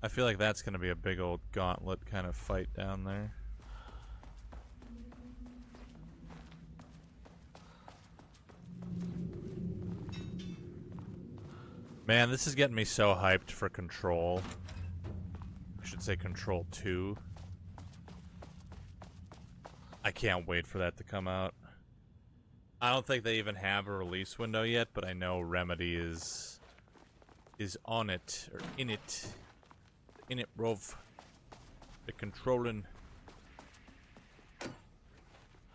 I feel like that's gonna be a big old gauntlet kind of fight down there. Man, this is getting me so hyped for Control. I should say Control 2. I can't wait for that to come out. I don't think they even have a release window yet, but I know Remedy is on it, or in it. In it, Rov. They're controlling.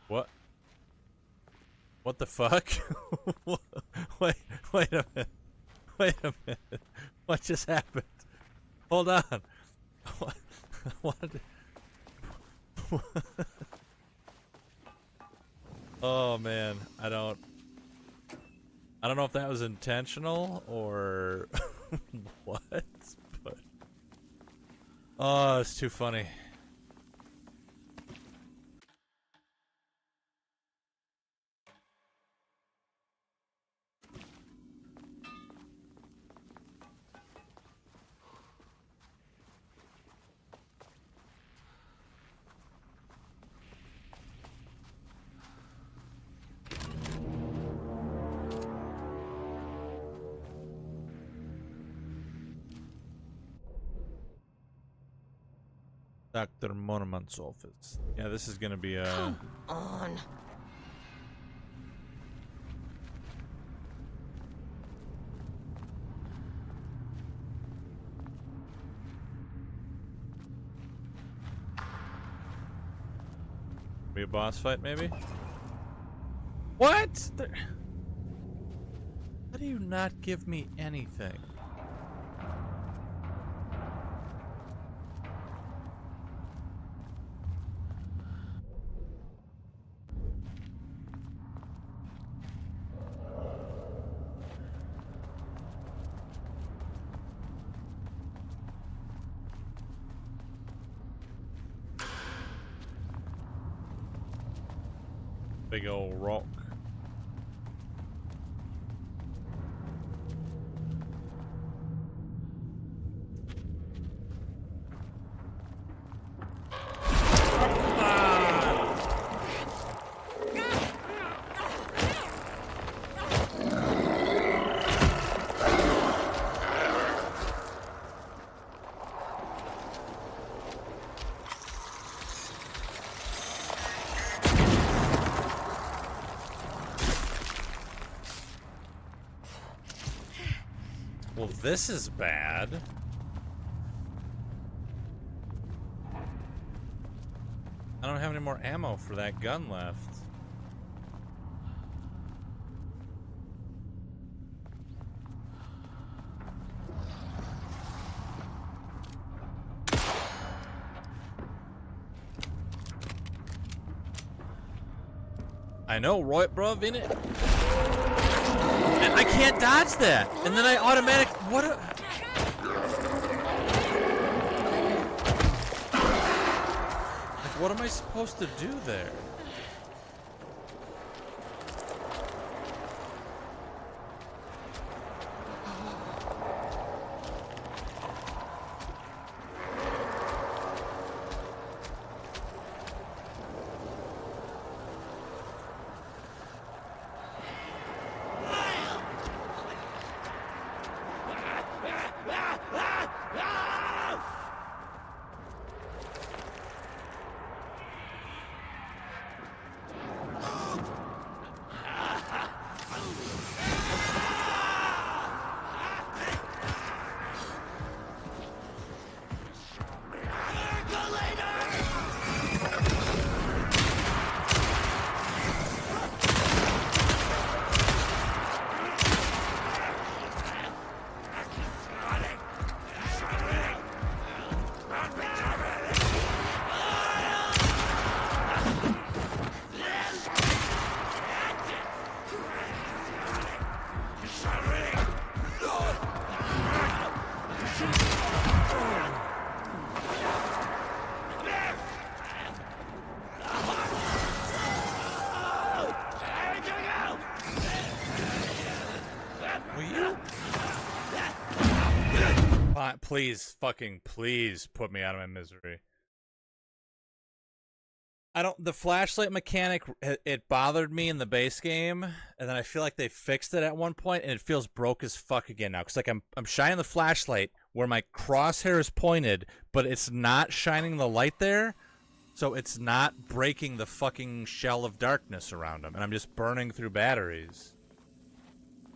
What? What the fuck? Wait a minute. Wait a minute. What just happened? Hold on. What? Oh man, I don't know if that was intentional or what, but oh, it's too funny. Dr. Monument's office. Yeah, this is gonna be a... Come on. Be a boss fight, maybe? What? How do you not give me anything? Big old rock. Well, this is bad. I don't have any more ammo for that gun left. I know, right, bruv, innit? And I can't dodge that! And then I automatic... What a... Like, what am I supposed to do there? Please, fucking please put me out of my misery. The flashlight mechanic, it bothered me in the base game, and then I feel like they fixed it at one point, and it feels broke as fuck again now. Cause like I'm shining the flashlight where my crosshair is pointed, but it's not shining the light there, so it's not breaking the fucking shell of darkness around them, and I'm just burning through batteries.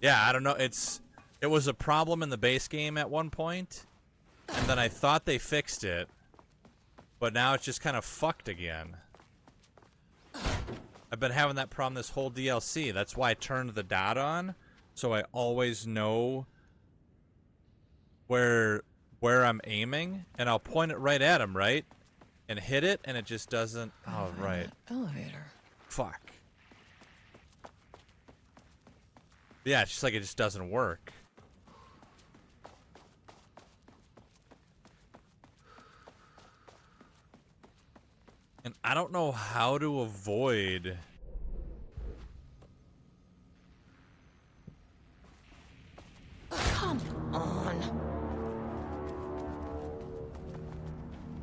Yeah, I don't know. It was a problem in the base game at one point, and then I thought they fixed it, but now it's just kind of fucked again. I've been having that problem this whole DLC. That's why I turned the dot on, so I always know where I'm aiming, and I'll point it right at him, right? And hit it, and it just doesn't... Oh, right. Elevator. Fuck. Yeah, it's just like it just doesn't work. And I don't know how to avoid... Come on.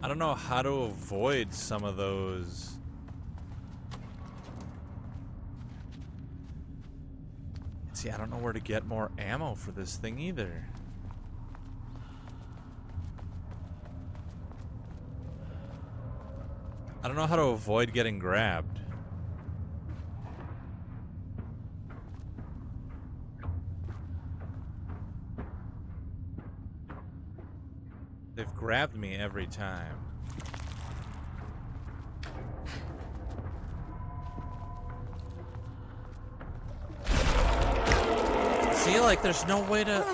I don't know how to avoid some of those... See, I don't know where to get more ammo for this thing either. I don't know how to avoid getting grabbed. They've grabbed me every time. See, like, there's no way to...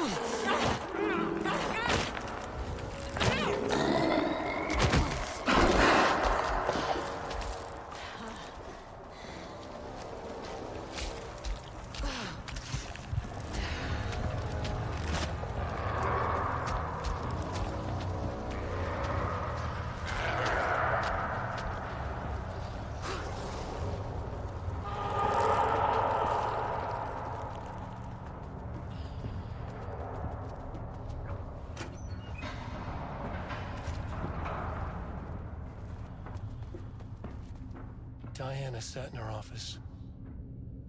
Diana sat in her office.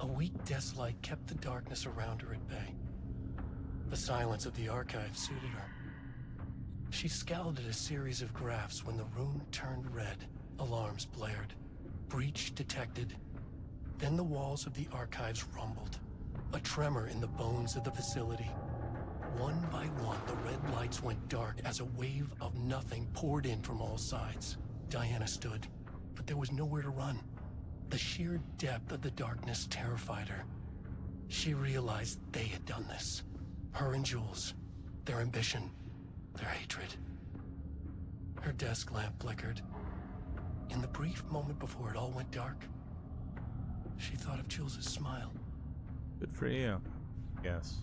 A weak desk light kept the darkness around her at bay. The silence of the archive suited her. She scowled at a series of graphs when the room turned red. Alarms blared. Breach detected. Then the walls of the archives rumbled. A tremor in the bones of the facility. One by one, the red lights went dark as a wave of nothing poured in from all sides. Diana stood, but there was nowhere to run. The sheer depth of the darkness terrified her. She realized they had done this. Her and Jules. Their ambition. Their hatred. Her desk lamp flickered. In the brief moment before it all went dark, she thought of Jules' smile. Good for you. Yes.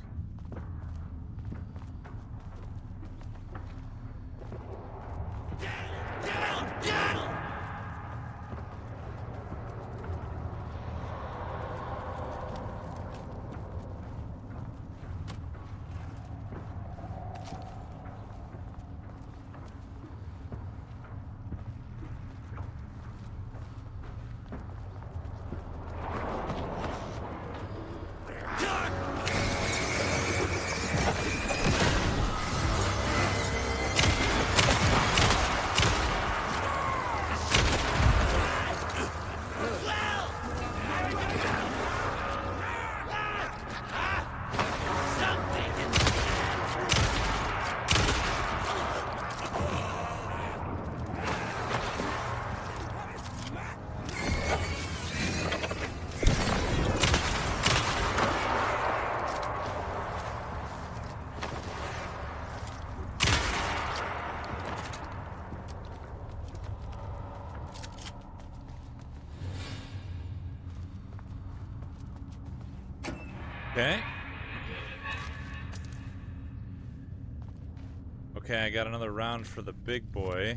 Down! Okay. Okay, I got another round for the big boy.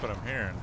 like what I'm hearing.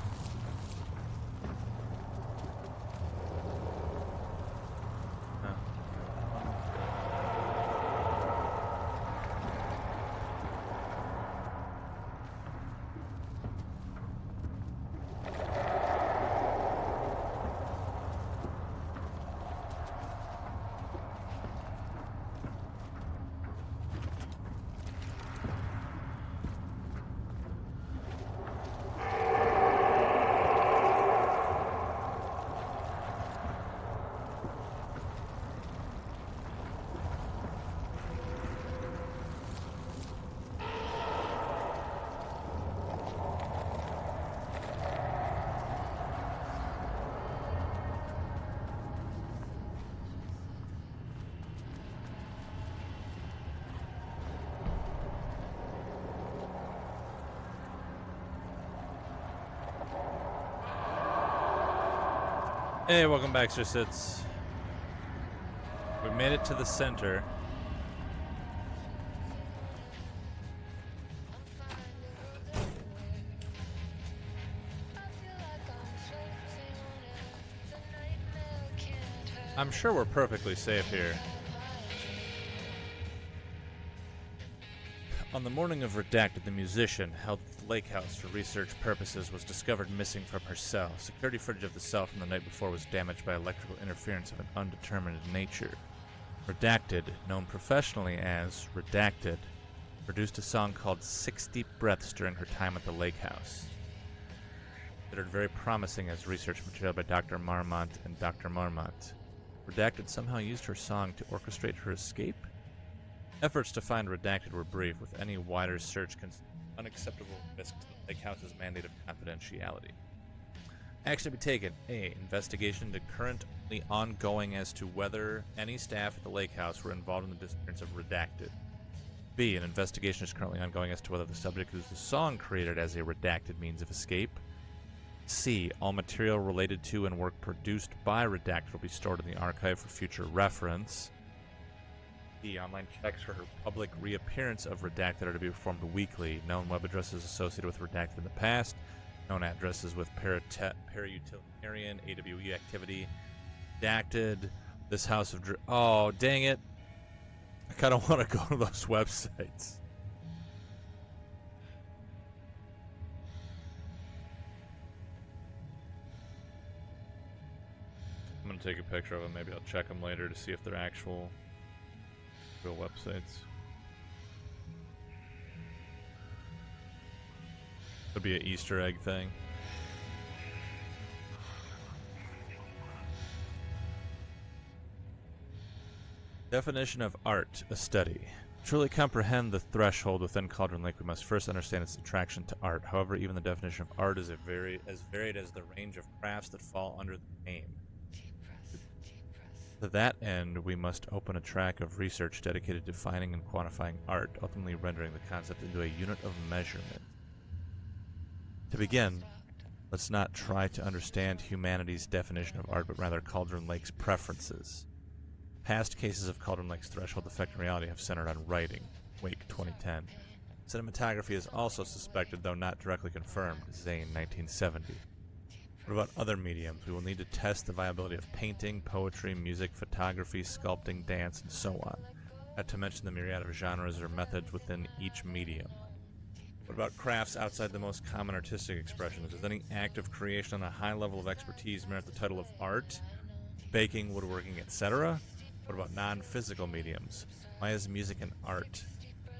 Hey, welcome back, Sits. We made it to the center. I'm sure we're perfectly safe here. On the morning of Redacted, the musician, held at the lake house for research purposes, was discovered missing from her cell. Security footage of the cell from the night before was damaged by electrical interference of an undetermined nature. Redacted, known professionally as Redacted, produced a song called 60 Breaths during her time at the lake house. Considered very promising as research material by Dr. Marmont and Dr. Marmont. Redacted somehow used her song to orchestrate her escape? Efforts to find Redacted were brief, with any wider search unacceptable risk to the lake house's mandate of confidentiality. Action to be taken. A. Investigation into currently ongoing as to whether any staff at the lake house were involved in the disappearance of Redacted. B. An investigation is currently ongoing as to whether the subject used the song created as a redacted means of escape. C. All material related to and work produced by Redacted will be stored in the archive for future reference. D. Online checks for her public reappearance of Redacted are to be performed weekly. Known web addresses associated with Redacted in the past. Known addresses with para-utilitarian AWE activity. Redacted. This house of... Oh, dang it. I kind of want to go to those websites. I'm going to take a picture of them. Maybe I'll check them later to see if they're actual... real websites. Could be an Easter egg thing. Definition of art: a study. To truly comprehend the threshold within Cauldron Lake, we must first understand its attraction to art. However, even the definition of art is as varied as the range of crafts that fall under the name. To that end, we must open a track of research dedicated to defining and quantifying art, ultimately rendering the concept into a unit of measurement. To begin, let's not try to understand humanity's definition of art, but rather Cauldron Lake's preferences. Past cases of Cauldron Lake's threshold effect in reality have centered on writing. Wake, 2010. Cinematography is also suspected, though not directly confirmed. Zane, 1970. What about other mediums? We will need to test the viability of painting, poetry, music, photography, sculpting, dance, and so on. Not to mention the myriad of genres or methods within each medium. What about crafts outside the most common artistic expressions? Does any act of creation on a high level of expertise merit the title of art? Baking, woodworking, etc.? What about non-physical mediums? Why is music an art?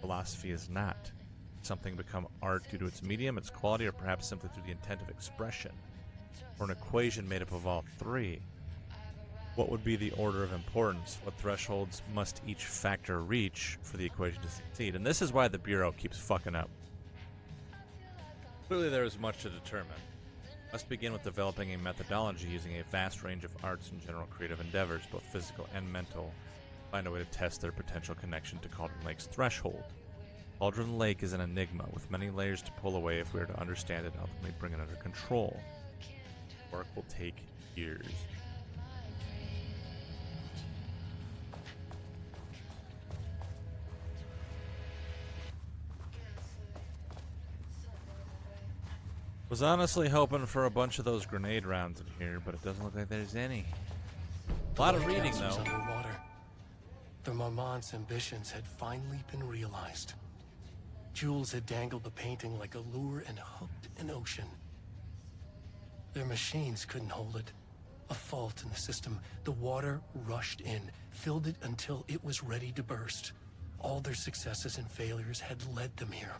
Philosophy is not. Does something become art due to its medium, its quality, or perhaps simply through the intent of expression? Or an equation made up of all three? What would be the order of importance? What thresholds must each factor reach for the equation to succeed? And this is why the Bureau keeps fucking up. Clearly there is much to determine. Must begin with developing a methodology using a vast range of arts and general creative endeavors, both physical and mental, to find a way to test their potential connection to Cauldron Lake's threshold. Cauldron Lake is an enigma with many layers to pull away if we are to understand it and ultimately bring it under control. Work will take years. Was honestly hoping for a bunch of those grenade rounds in here, but it doesn't look like there's any. A lot of reading, Was though. underwater. The Marmont's ambitions had finally been realized. Jules had dangled the painting like a lure and hooked an ocean. Their machines couldn't hold it. A fault in the system. The water rushed in, filled it until it was ready to burst. All their successes and failures had led them here.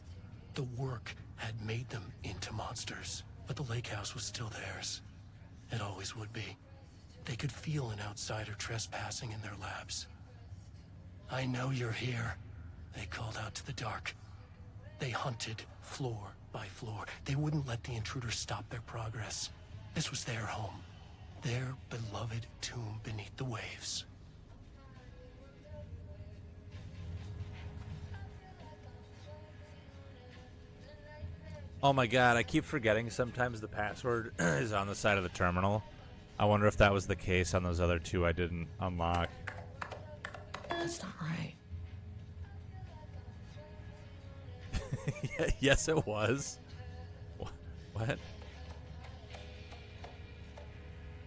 The work had made them into monsters. But the lake house was still theirs. It always would be. They could feel an outsider trespassing in their labs. "I know you're here," they called out to the dark. They hunted floor by floor. They wouldn't let the intruders stop their progress. This was their home. Their beloved tomb beneath the waves. Oh my god, I keep forgetting sometimes the password is on the side of the terminal. I wonder if that was the case on those other two I didn't unlock. That's not right. Yes, it was. What?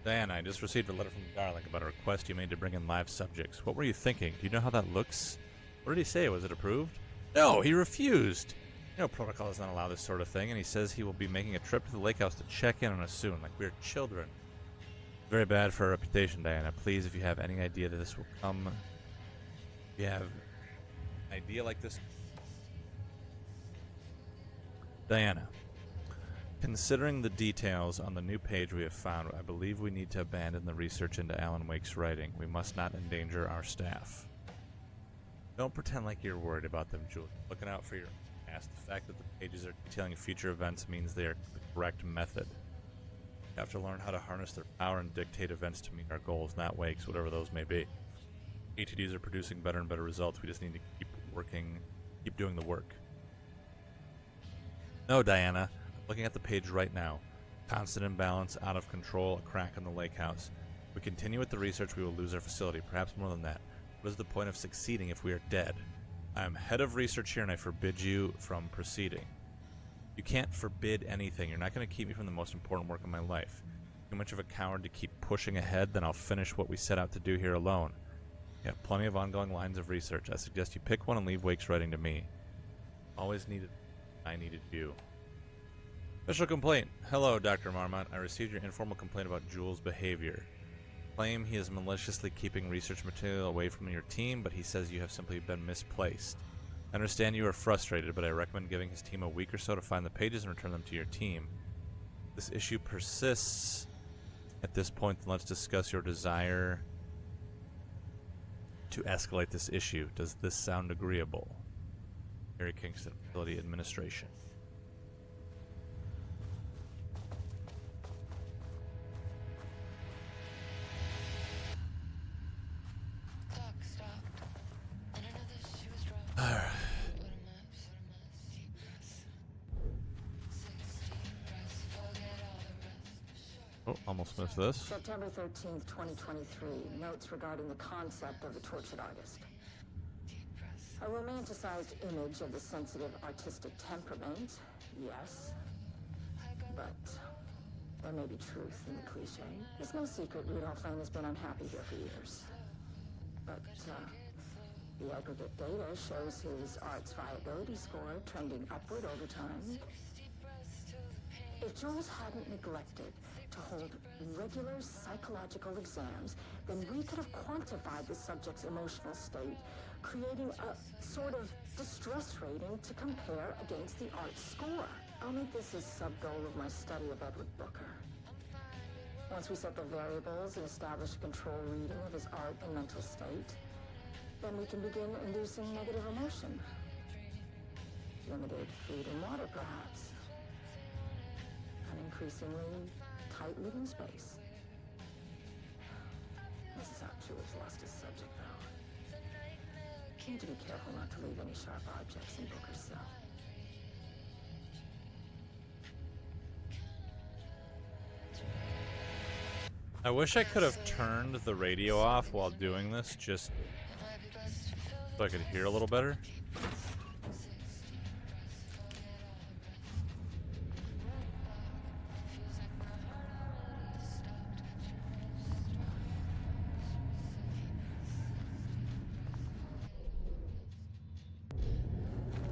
Diana, I just received a letter from Darling about a request you made to bring in live subjects. What were you thinking? Do you know how that looks? What did he say? Was it approved? No, he refused. You know, protocol does not allow this sort of thing, and he says he will be making a trip to the lake house to check in on us soon, like we're children. Very bad for our reputation, Diana. Please, if you have any idea that this will come... If you have an idea like this... Diana, considering the details on the new page we have found, I believe we need to abandon the research into Alan Wake's writing. We must not endanger our staff. Don't pretend like you're worried about them, Julie. Looking out for your ass. The fact that the pages are detailing future events means they are the correct method. We have to learn how to harness their power and dictate events to meet our goals, not Wake's, whatever those may be. ATDs are producing better and better results. We just need to keep working, keep doing the work. No, Diana. I'm looking at the page right now. Constant imbalance, out of control, a crack in the lake house. If we continue with the research, we will lose our facility, perhaps more than that. What is the point of succeeding if we are dead? I am head of research here and I forbid you from proceeding. You can't forbid anything. You're not going to keep me from the most important work of my life. Too much of a coward to keep pushing ahead, then I'll finish what we set out to do here alone. You have plenty of ongoing lines of research. I suggest you pick one and leave Wake's writing to me. Always needed... I needed you. Official complaint. Hello, Dr. Marmont. I received your informal complaint about Jules' behavior. Claim he is maliciously keeping research material away from your team, but he says you have simply been misplaced. I understand you are frustrated, but I recommend giving his team a week or so to find the pages and return them to your team. This issue persists. At this point, then let's discuss your desire to escalate this issue. Does this sound agreeable? Harry Kingston, Facility Administration. Oh, almost missed this. September 13th, 2023. Notes regarding the concept of the tortured artist. A romanticized image of the sensitive artistic temperament, yes. But there may be truth in the cliche. It's no secret Rudolph Lane has been unhappy here for years. But the aggregate data shows his art's viability score trending upward over time. If Jules hadn't neglected to hold regular psychological exams, then we could have quantified the subject's emotional state, creating a sort of distress rating to compare against the art score. I'll make this a sub-goal of my study of Edward Booker. Once we set the variables and establish a control reading of his art and mental state, then we can begin inducing negative emotion. Limited food and water, perhaps. An increasingly tight living space. This is how Jules lost his subject, though. Need to be careful not to leave any sharp objects in Booker's cell. I wish I could have turned the radio off while doing this, just so I could hear a little better.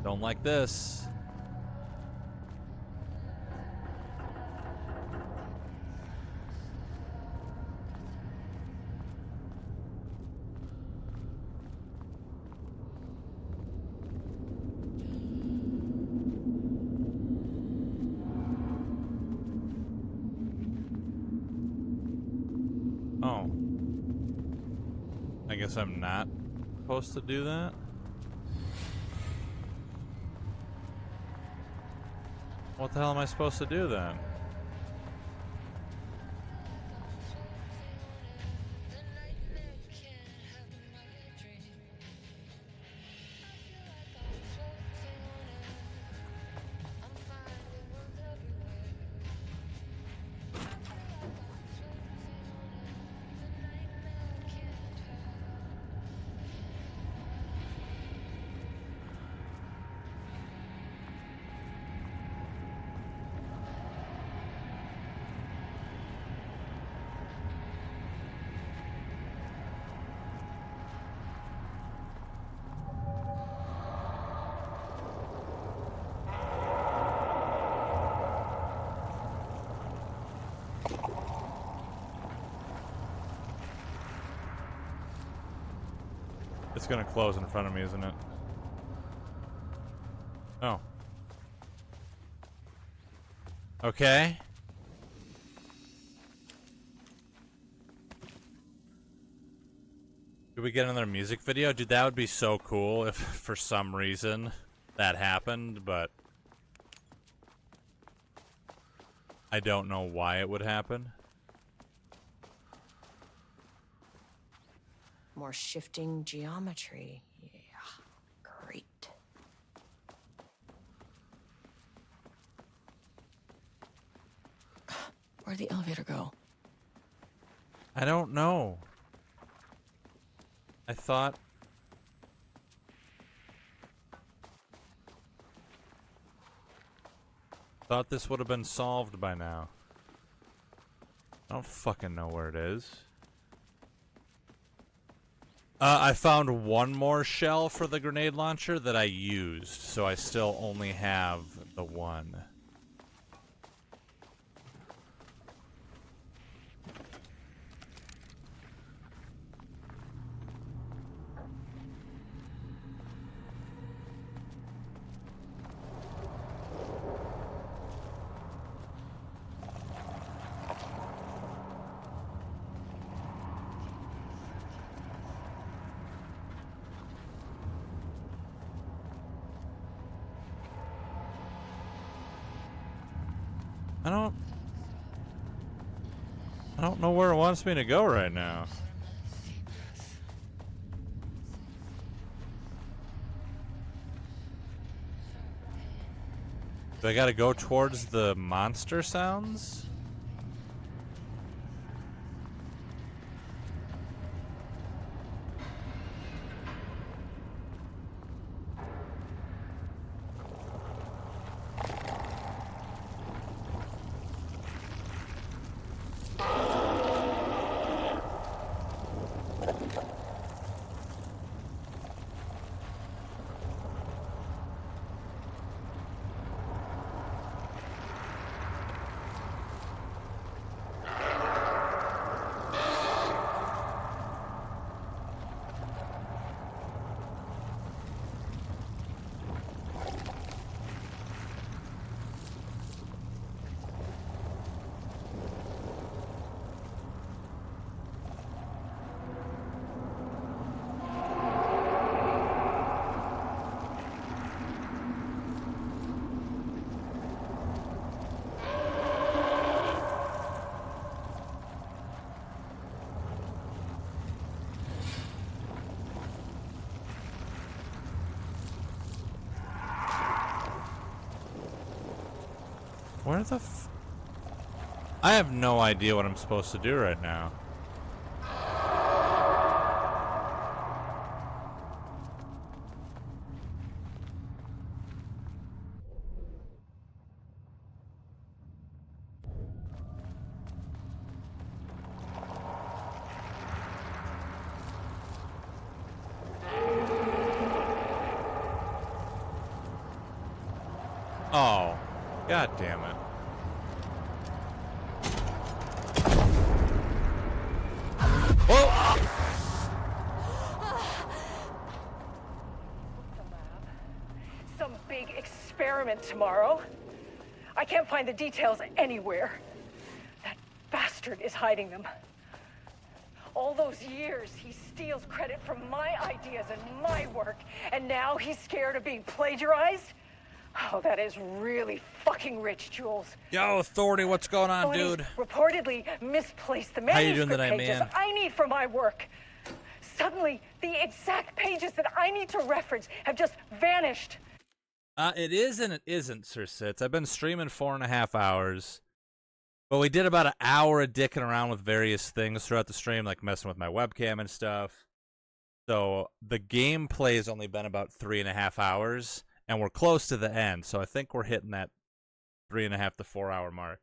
Don't like this. Oh. I guess I'm not supposed to do that? What the hell am I supposed to do then? It's gonna close in front of me, isn't it? Oh. Okay. Did we get another music video? Dude, that would be so cool if for some reason that happened, but I don't know why it would happen. More shifting geometry. Yeah, great. Where'd the elevator go? I don't know. I thought this would have been solved by now. I don't fucking know where it is. I found one more shell for the grenade launcher that I used, so I still only have the one. I don't know where it wants me to go right now. Do I gotta go towards the monster sounds? Where the f... I have no idea what I'm supposed to do right now. God damn it. Whoa! Some big experiment tomorrow. I can't find the details anywhere. That bastard is hiding them. All those years, he steals credit from my ideas and my work, and now he's scared of being plagiarized? Oh, that is really fucking rich, Jules. Yo, Authority, what's going on, dude? Reportedly misplaced the How you doing manuscript today, pages man? I need for my work. Suddenly, the exact pages that I need to reference have just vanished. It is and it isn't, Sir Sitz. I've been streaming 4.5 hours. But we did about an hour of dicking around with various things throughout the stream, like messing with my webcam and stuff. So the gameplay has only been about 3.5 hours, and we're close to the end. So I think we're hitting that 3.5 to 4 hour mark.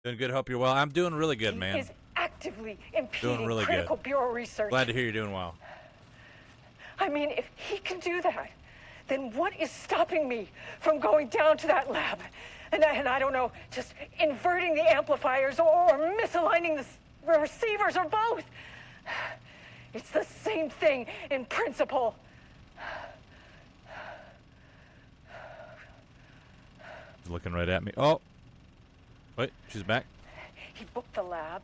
Doing good. Hope you're well. I'm doing really good, man. He is actively impeding Doing really critical good. bureau research. Glad to hear you're doing well. I mean, if he can do that, then what is stopping me from going down to that lab? And I don't know, just inverting the amplifiers or misaligning the receivers or both. It's the same thing in principle. He's looking right at me. Oh. Wait, she's back. He booked the lab.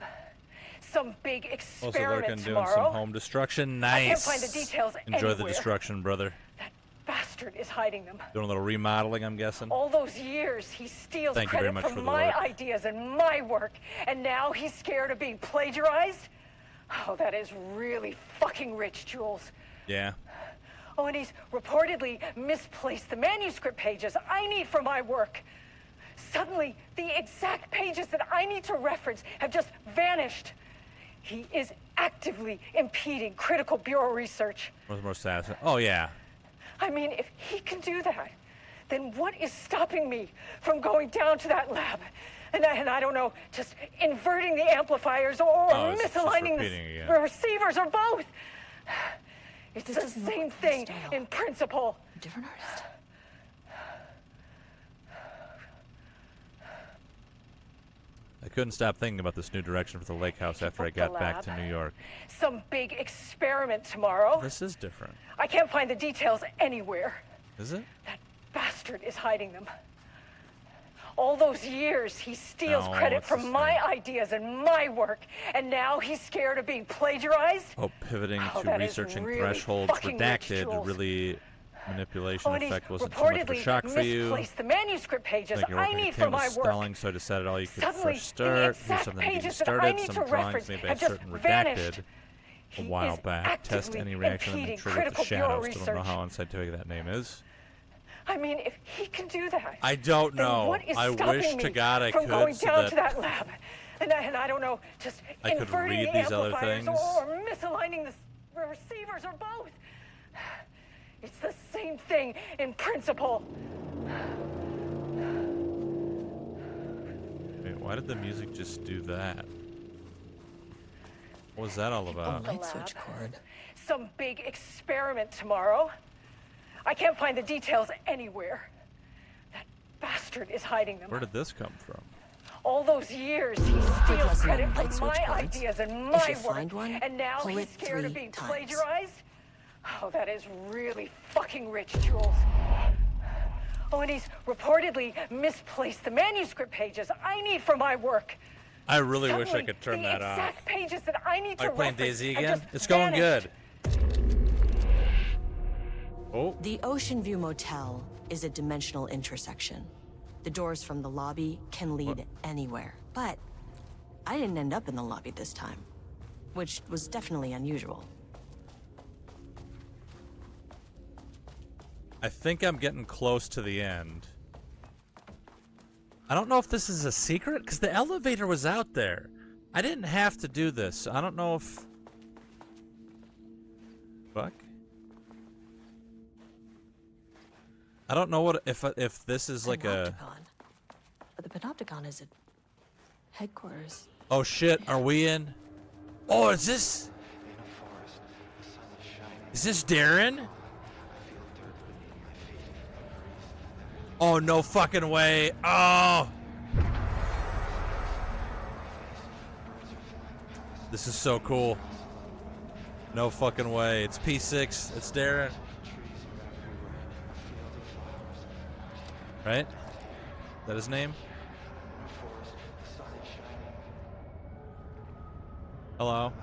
Some big Also experiment lurking, doing tomorrow. some home destruction. Nice. I can't find the details Enjoy the anywhere. destruction, brother. That bastard is hiding them. Doing a little remodeling, I'm guessing. All those years, he steals Thank you very credit much from for the my work. ideas and my work, and now he's scared of being plagiarized? Oh, that is really fucking rich, Jules. Yeah. Oh, and he's reportedly misplaced the manuscript pages I need for my work. Suddenly, the exact pages that I need to reference have just vanished. He is actively impeding critical bureau research. What's more sad? Oh, yeah. I mean, if he can do that, then what is stopping me from going down to that lab? And I don't know, just inverting the amplifiers or it's just misaligning repeating again. the receivers or both. It's This the doesn't look same like thing style. in principle. Different artist. I couldn't stop thinking about this new direction for the lake house after I booked the got back to lab. New York. Some big experiment tomorrow. This is different. I can't find the details anywhere. Is it? That bastard is hiding them. All those years, he steals No, credit it's the from my same. ideas and my work, and now he's scared of being plagiarized? Oh, pivoting Oh, to that is researching really thresholds fucking rich, redacted. Jules. Really, manipulation Oh, and he's effect wasn't too much of a reportedly shock for you. misplaced the manuscript pages Like you're I working need a for team my with work. spelling, so I decided all you could Suddenly, first the start. Here's exact something to get you pages that I started. need Some to drawings reference maybe I have have just certain vanished. redacted a He while is back. Test actively any reaction and then impeding trigger the critical bureau shadows. Don't know research. how unscientific that name is. I mean, if he can do that, I don't then know. what is I stopping wish me to God I from could going so down that to that lab? And I don't know, just I could inverting read the these other amplifiers things. or misaligning the receivers or both. It's the same thing in principle. Wait, why did the music just do that? What was that all about? The Light switch lab. cord. Some big experiment tomorrow. I can't find the details anywhere. That bastard is hiding them. Where did this come from? All those years, he Quick steals lesson credit on light from switch my cords. ideas and If my you work, find one, and now pull he's it scared of 3 being times. plagiarized? Oh, that is really fucking rich, Jules. Oh, and he's reportedly misplaced the manuscript pages I need for my work. I really wish I Suddenly, could turn the that off. exact pages that I need Are to you playing reference Daisy have again? just It's going vanished. good. Oh, The Ocean View Motel is a dimensional intersection. The doors from the lobby can lead anywhere. But I didn't end up in the lobby this time, which was definitely unusual. I think I'm getting close to the end. I don't know if this is a secret, because the elevator was out there. I didn't have to do this. I don't know if... Fuck. I don't know what if this is like a... Panopticon. But the Panopticon is at headquarters. Oh shit, are we in? Oh, is this... Is this Darren? Oh, no fucking way. Oh! This is so cool. No fucking way. It's P6. It's Darren. Right? Is that his name? Hello?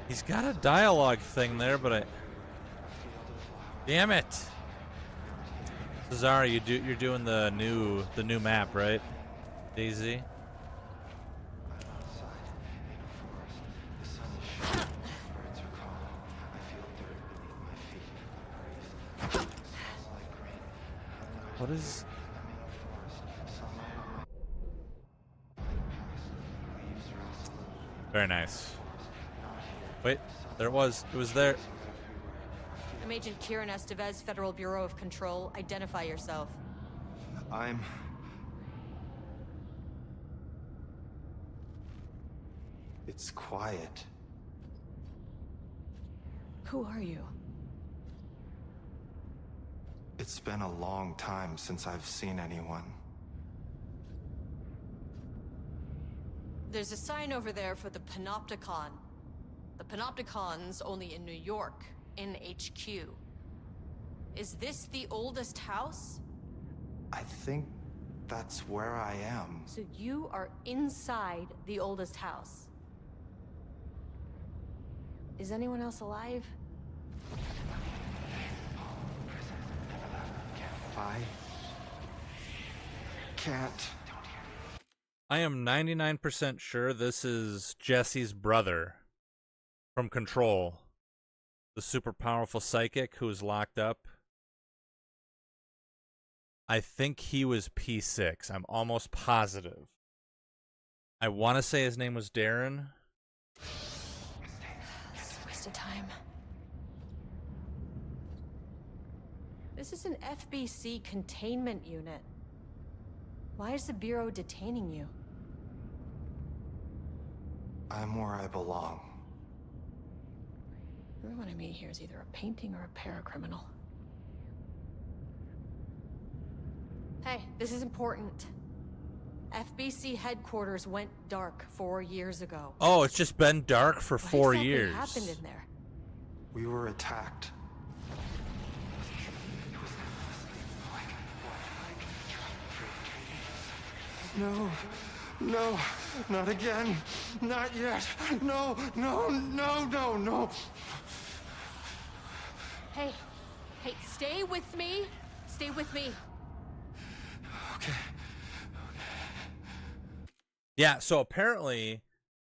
He's got a dialogue thing there, but I... Damn it! Cesar, you're doing the new map, right? Daisy? What is... Very nice. Wait, there it was. It was there. I'm Agent Kieran Estevez, Federal Bureau of Control. Identify yourself. It's quiet. Who are you? It's been a long time since I've seen anyone. There's a sign over there for the Panopticon. The Panopticon's only in New York, in HQ. Is this the oldest house? I think that's where I am. So you are inside the oldest house. Is anyone else alive? I can't. I am 99% sure this is Jesse's brother from Control. The super powerful psychic who is locked up. I think he was P6. I'm almost positive. I want to say his name was Darren. It's a waste of time. This is an FBC containment unit. Why is the Bureau detaining you? I'm where I belong. Everyone I meet here is either a painting or a paracriminal. Hey, this is important. FBC headquarters went dark 4 years ago. Oh, it's just been dark for 4 exactly years. What happened in there? We were attacked. No, no, not again. Not yet. No, no, no, no, no. Hey, stay with me. Stay with me. Okay. Yeah, so apparently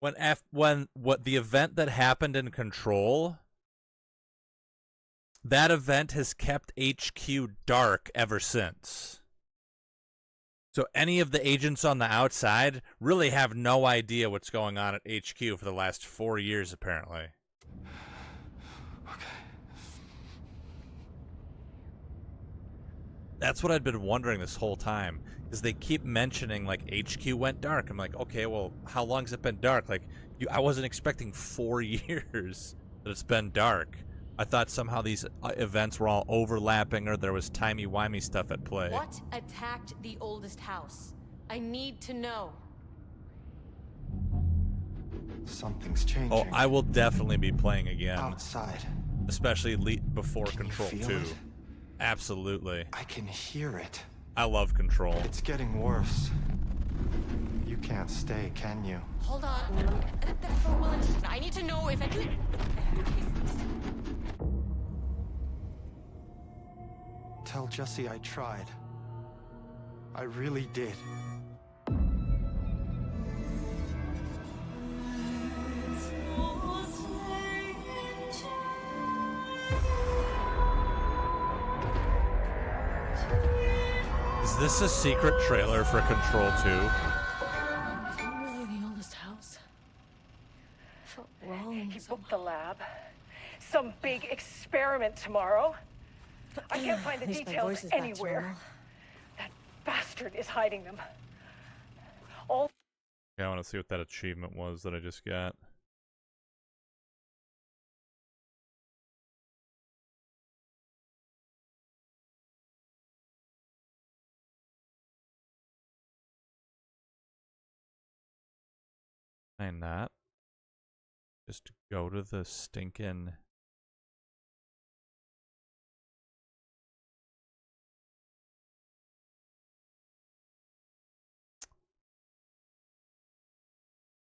when what the event that happened in Control, that event has kept HQ dark ever since. So any of the agents on the outside really have no idea what's going on at HQ for the last 4 years, apparently. Okay. That's what I'd been wondering this whole time, is they keep mentioning, like, HQ went dark. I'm like, okay, well, how long has it been dark? Like, I wasn't expecting 4 years that it's been dark. I thought somehow these events were all overlapping or there was timey-wimey stuff at play. What attacked the oldest house? I need to know. Something's changing. Oh, I will definitely be playing again. Outside. Especially before Can you Control feel 2. it? Absolutely. I can hear it. I love Control. It's getting worse. You can't stay, can you? Hold on. I need to know if I could. Tell Jesse I tried. I really did. Is this a secret trailer for Control 2? Is it really the oldest house? I felt wrong. He booked the lab. Some big experiment tomorrow. I can't find the At least my details voice is back to anywhere. normal. That bastard is hiding them. All Yeah, I want to see what that achievement was that I just got. And that. Just go to the stinking...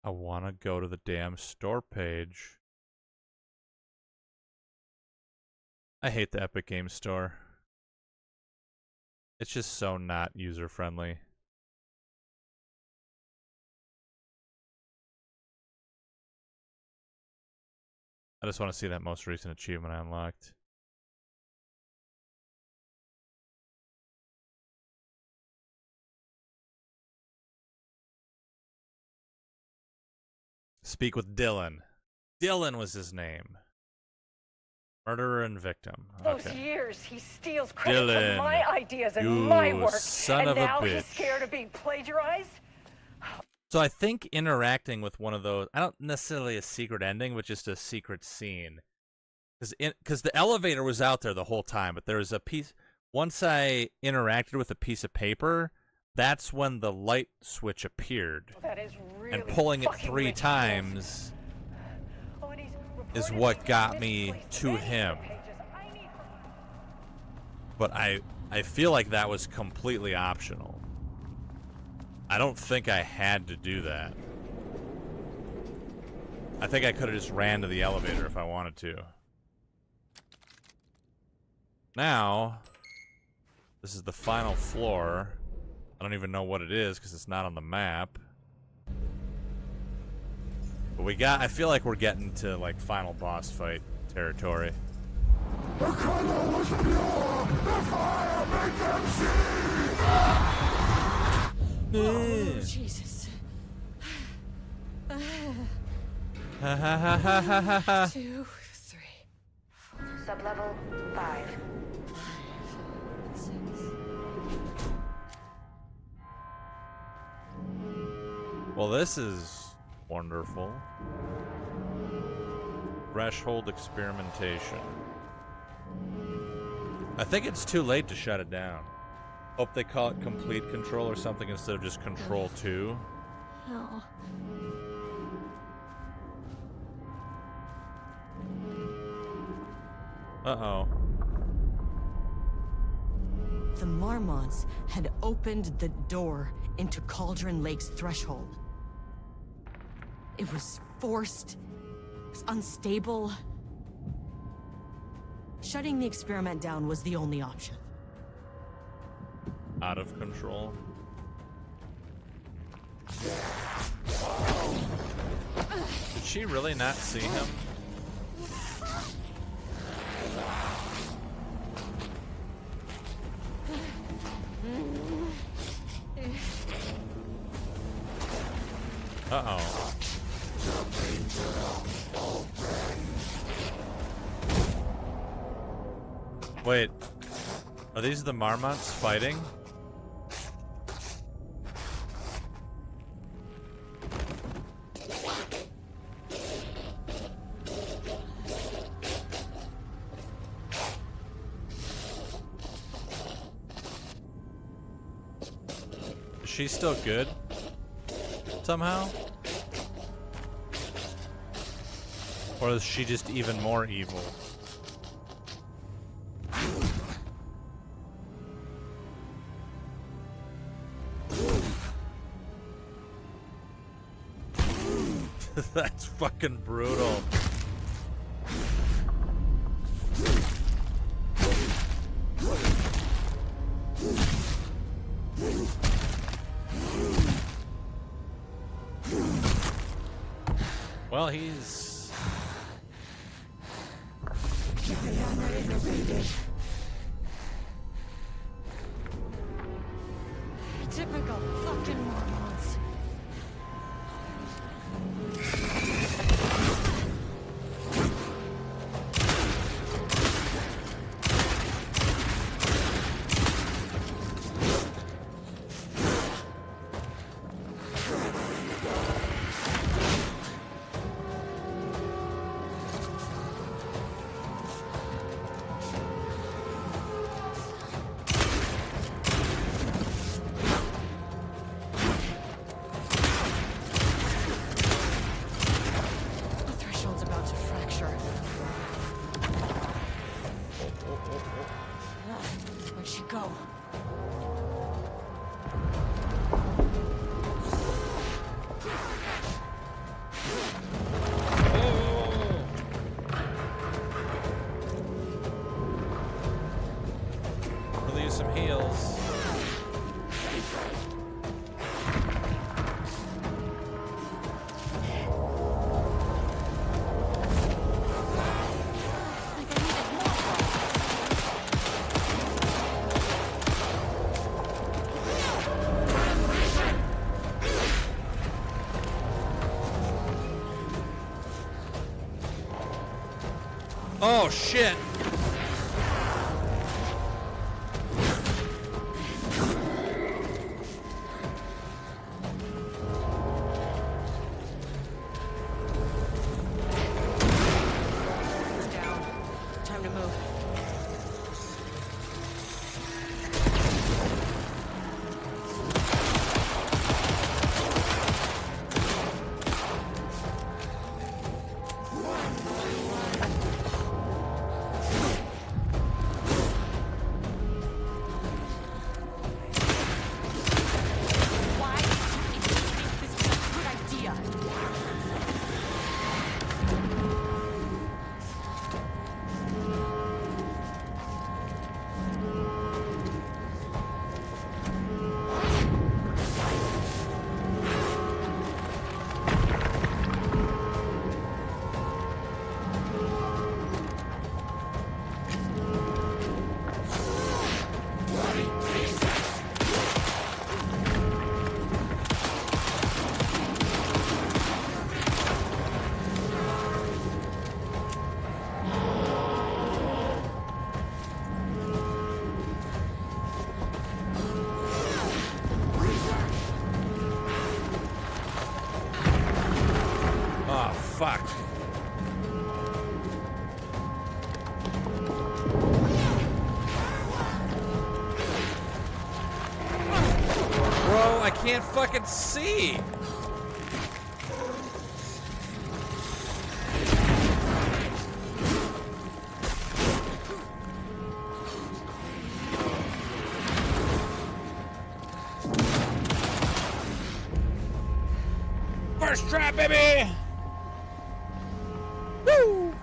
I want to go to the damn store page. I hate the Epic Games Store. It's just so not user-friendly. I just want to see that most recent achievement I unlocked. Speak with Dylan. Dylan was his name. Murderer and victim. those Okay. years, he steals credit Dylan, for my ideas and you my work. son and of a now he's bitch. scared of being plagiarized? So I think interacting with one of those, I don't necessarily a secret ending, but just a secret scene. Because the elevator was out there the whole time, but there was a piece, once I interacted with a piece of paper, that's when the light switch appeared. That is really And pulling it fucking 3 ridiculous. times Oh, and he's is reportedly what got misplaced me to many him. pages. I need her. But I feel like that was completely optional. I don't think I had to do that. I think I could have just ran to the elevator if I wanted to. Now, this is the final floor. I don't even know what it is because it's not on the map. But I feel like we're getting to like final boss fight territory. The color was pure. The fire made them see. Oh, Jesus. Ha ha ha ha ha ha ha. 2, 3, Sublevel 5. 6. Well, this is wonderful. Threshold experimentation. I think it's too late to shut it down. Hope they call it complete control or something instead of just control 2. Hell. Uh-oh. The Marmots had opened the door into Cauldron Lake's threshold. It was forced. It was unstable. Shutting the experiment down was the only option. Out of control. Did she really not see him? Uh-oh. Wait. Are these the Marmots fighting? Is she still good? Somehow? Or is she just even more evil? That's fucking brutal. Well, he's... Typical fucking Marmots. Oh shit! Down. Time to move. Why did you think this was a good idea? Oh fuck! Bro, I can't fucking see! First try, baby! Woo!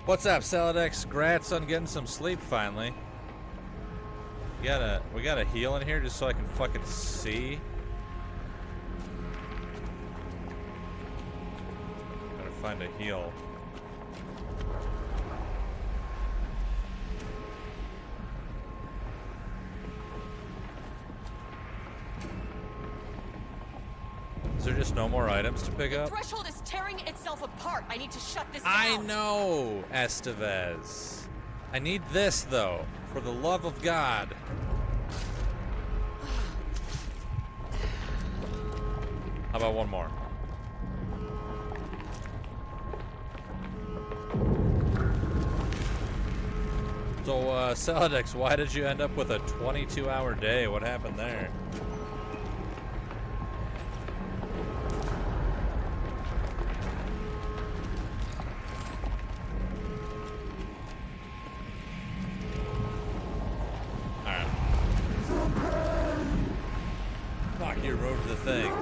What's up, Saladex? Grats on getting some sleep finally. We gotta heal in here just so I can fucking see. Gotta find a heal. Is there just no more items to pick up? Threshold is tearing itself apart. I need to shut this down. I know, Estevez. I need this, though, for the love of God. How about one more? So, Saladex, why did you end up with a 22-hour day? What happened there? Fuck, you rode the thing.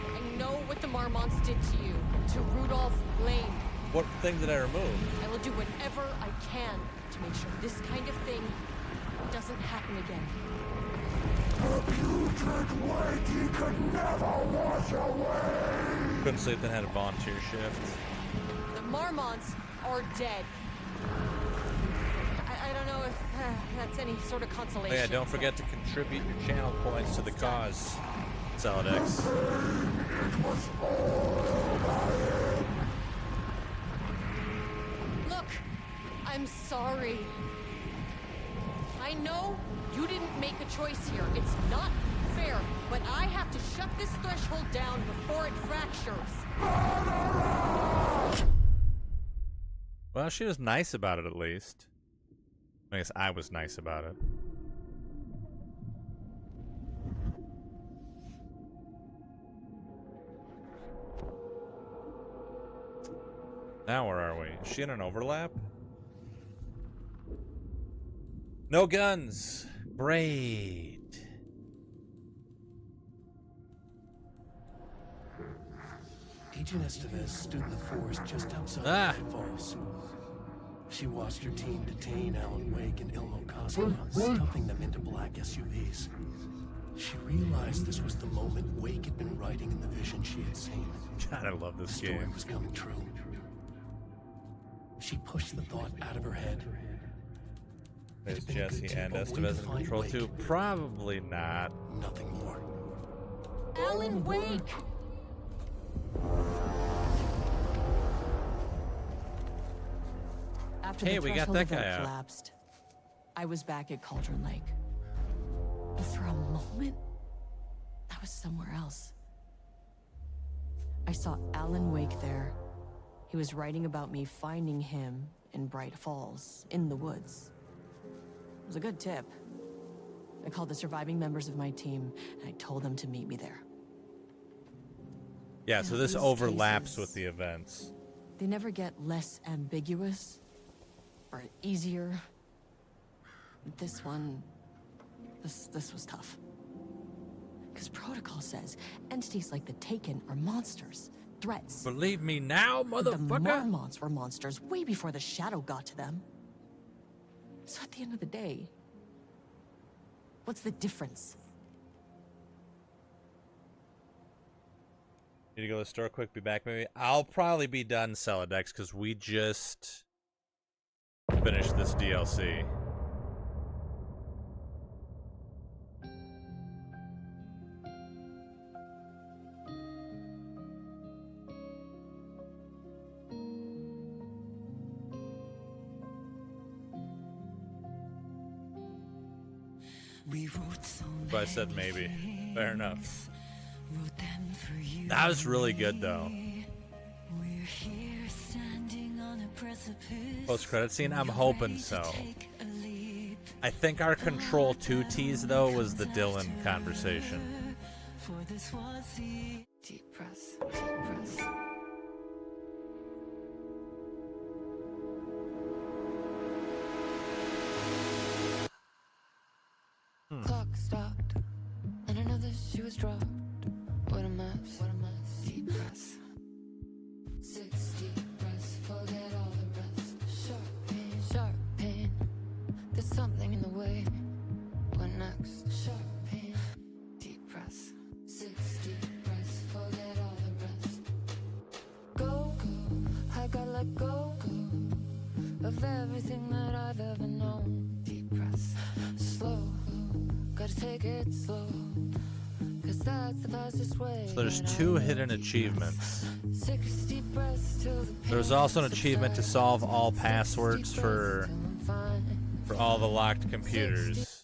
I know what the Marmonts did to you, to Rudolph Lane. What thing did I remove? I will do whatever I can to make sure this kind of thing doesn't happen again. Couldn't sleep, then had a volunteer shift. The Marmonts are dead. I don't know if that's any sort of consolation. Oh yeah, don't forget to contribute your channel points to the cause, Saladex. Look, I'm sorry. I know you didn't make a choice here. It's not fair, but I have to shut this threshold down before it fractures. Well, she was nice about it at least. I guess I was nice about it. Now where are we? Is she in an overlap? No guns. Great. Agent Estevez stood in the forest just outside Ah. Night Falls. She watched her team detain Alan Wake and Ilmo Koska, stuffing them into black SUVs. She realized this was the moment Wake had been writing in the vision she had seen. God, I love The this story game. was coming true. She pushed the thought out of her head Is been a good Jesse tip and on when Estevez to in find control Wake. too? Probably not. Nothing more. Alan Wake! After Hey, the we got threshold that event guy out. collapsed, I was back at Cauldron Lake. But for a moment, I was somewhere else. I saw Alan Wake there. He was writing about me finding him in Bright Falls, in the woods. It was a good tip. I called the surviving members of my team, and I told them to meet me there. Yeah, You so know, this these overlaps cases- with the events. They never get less ambiguous or easier. This one, this was tough. Because protocol says entities like the Taken are monsters, threats. Believe me now, The motherfucker! Mormonts were monsters way before the Shadow got to them. So at the end of the day, what's the difference? Need to go to the store quick, be back maybe? I'll probably be done Celodex because we just finished this DLC. But I said maybe. Fair enough. That was really good though. Post-credit scene? I'm hoping so. I think our Control 2 tease though was the Dylan conversation. Deep breaths, deep breaths. Clock stopped, and another shoe was dropped. What a mess, what a mess. Deep breaths. 6 deep breaths, forget all the rest. Sharp pain. There's something in the way. What next? Sharp pain. Deep breaths. 6 deep breaths, forget all the rest. Go, I gotta let go of everything that I've ever known. Deep breaths. Slow, gotta take it slow. Cause that's the fastest way. So there's 2 hidden achievements. 6 deep breaths till the pain There's also an achievement to solve all passwords deep breaths for till I'm fine. all the locked computers.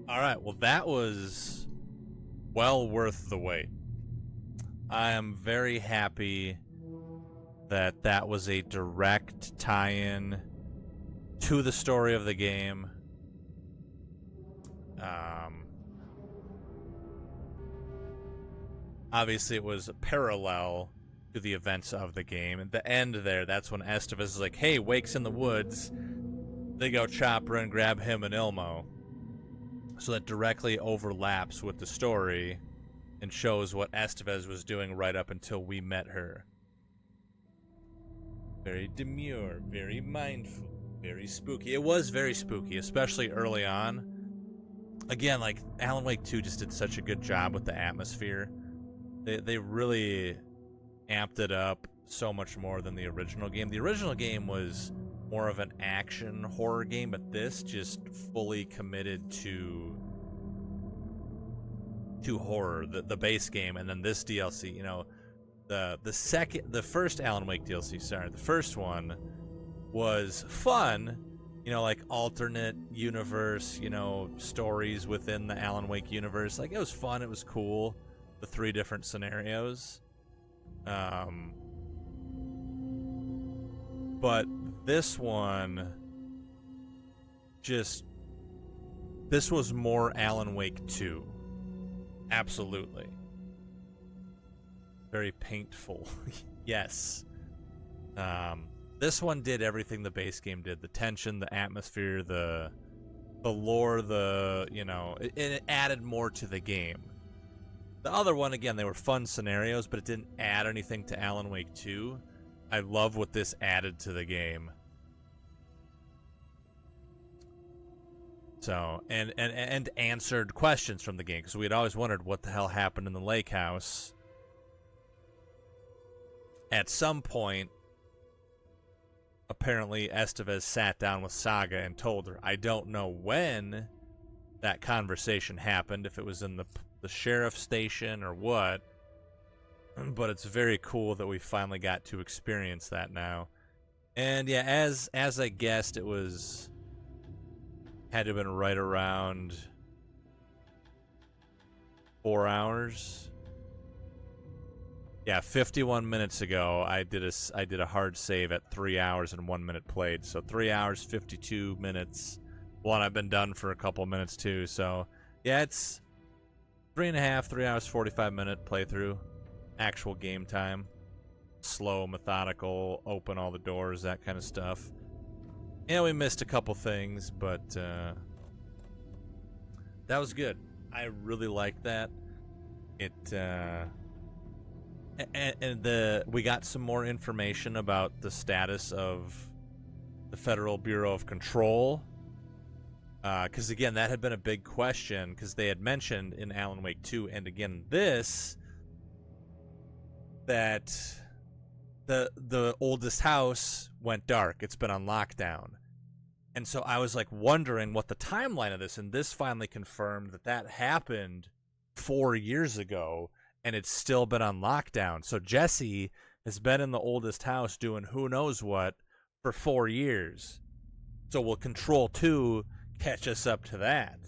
Alright, well that was well worth the wait. I am very happy that that was a direct tie-in to the story of the game. Obviously it was parallel to the events of the game. At the end there, that's when Estevez is like, hey, Wake's in the woods. They go chopper and grab him and Ilmo. So that directly overlaps with the story and shows what Estevez was doing right up until we met her. Very demure, very mindful, very spooky. It was very spooky, especially early on. Again, like, Alan Wake 2 just did such a good job with the atmosphere. They really amped it up so much more than the original game. The original game was more of an action horror game, but this just fully committed to horror, the base game, and then this DLC, you know, the first Alan Wake DLC, sorry, the first one was fun, you know, like alternate universe, you know, stories within the Alan Wake universe. Like, it was fun, it was cool, the 3 different scenarios. But this one, this was more Alan Wake 2. Absolutely. Very painful. Yes. This one did everything the base game did. The tension, the atmosphere, the lore, you know, it added more to the game. The other one, again, they were fun scenarios, but it didn't add anything to Alan Wake 2. I love what this added to the game. So, and answered questions from the game, because we had always wondered what the hell happened in the lake house. At some point, apparently Estevez sat down with Saga and told her. I don't know when that conversation happened, if it was in the sheriff's station or what, but it's very cool that we finally got to experience that now. And yeah, as I guessed, it was had to have been right around 4 hours. Yeah, 51 minutes ago, I did a hard save at 3 hours and 1 minute played. So 3 hours, 52 minutes. Well, and I've been done for a couple minutes too. So yeah, it's 3.5, 3 hours, 45-minute playthrough. Actual game time. Slow, methodical, open all the doors, that kind of stuff. Yeah, we missed a couple things, but that was good. I really liked that. We got some more information about the status of the Federal Bureau of Control. Because again, that had been a big question, because they had mentioned in Alan Wake 2 and again this that the oldest house went dark. It's been on lockdown. And so I was like wondering what the timeline of this, and this finally confirmed that happened 4 years ago, and it's still been on lockdown. So Jesse has been in the oldest house doing who knows what for 4 years. So will Control 2 catch us up to that?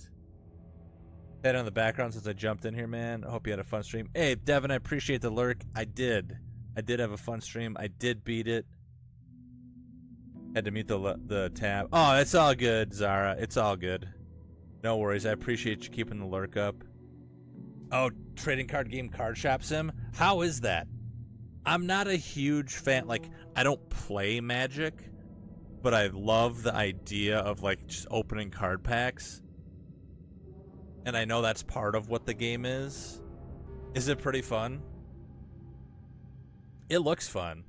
Head on the background since I jumped in here, man. I hope you had a fun stream. Hey, Devin, I appreciate the lurk. I did have a fun stream. I did beat it. Had to mute the tab. Oh, it's all good, Zara. It's all good. No worries. I appreciate you keeping the lurk up. Oh, trading card game card shop sim? How is that? I'm not a huge fan. Like, I don't play Magic, but I love the idea of, like, just opening card packs. And I know that's part of what the game is. Is it pretty fun? It looks fun.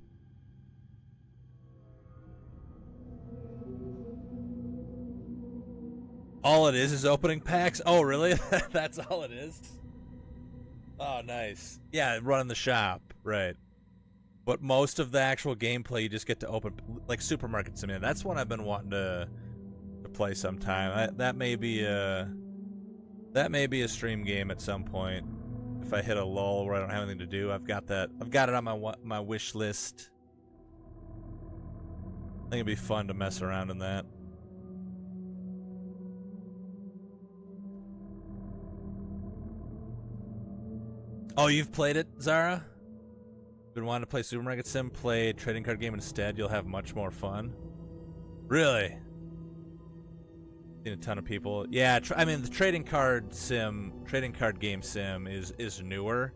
All it is opening packs? Oh, really? That's all it is? Oh, nice. Yeah, running the shop, right. But most of the actual gameplay, you just get to open, like Supermarket Simulator. That's one I've been wanting to play sometime. That may be a stream game at some point. If I hit a lull where I don't have anything to do, I've got that. I've got it on my wish list. I think it'd be fun to mess around in that. Oh, you've played it, Zara? Been wanting to play Supermarket Sim? Play a trading card game instead. You'll have much more fun. Really? Seen a ton of people. Yeah, I mean the trading card game sim is newer,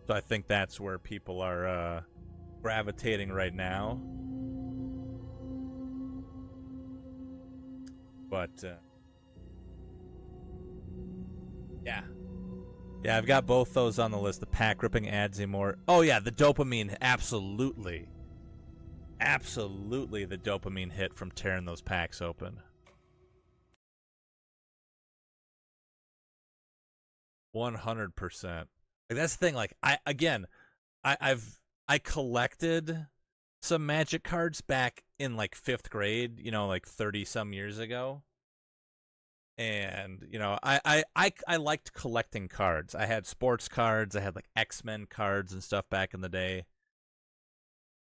so I think that's where people are gravitating right now. But yeah. Yeah, I've got both those on the list. The pack ripping adds more. Oh yeah, the dopamine, absolutely. Absolutely the dopamine hit from tearing those packs open. 100%. Like, that's the thing, like I collected some Magic cards back in like 5th grade, you know, like 30 some years ago. And, you know, I liked collecting cards. I had sports cards. I had like X-Men cards and stuff back in the day.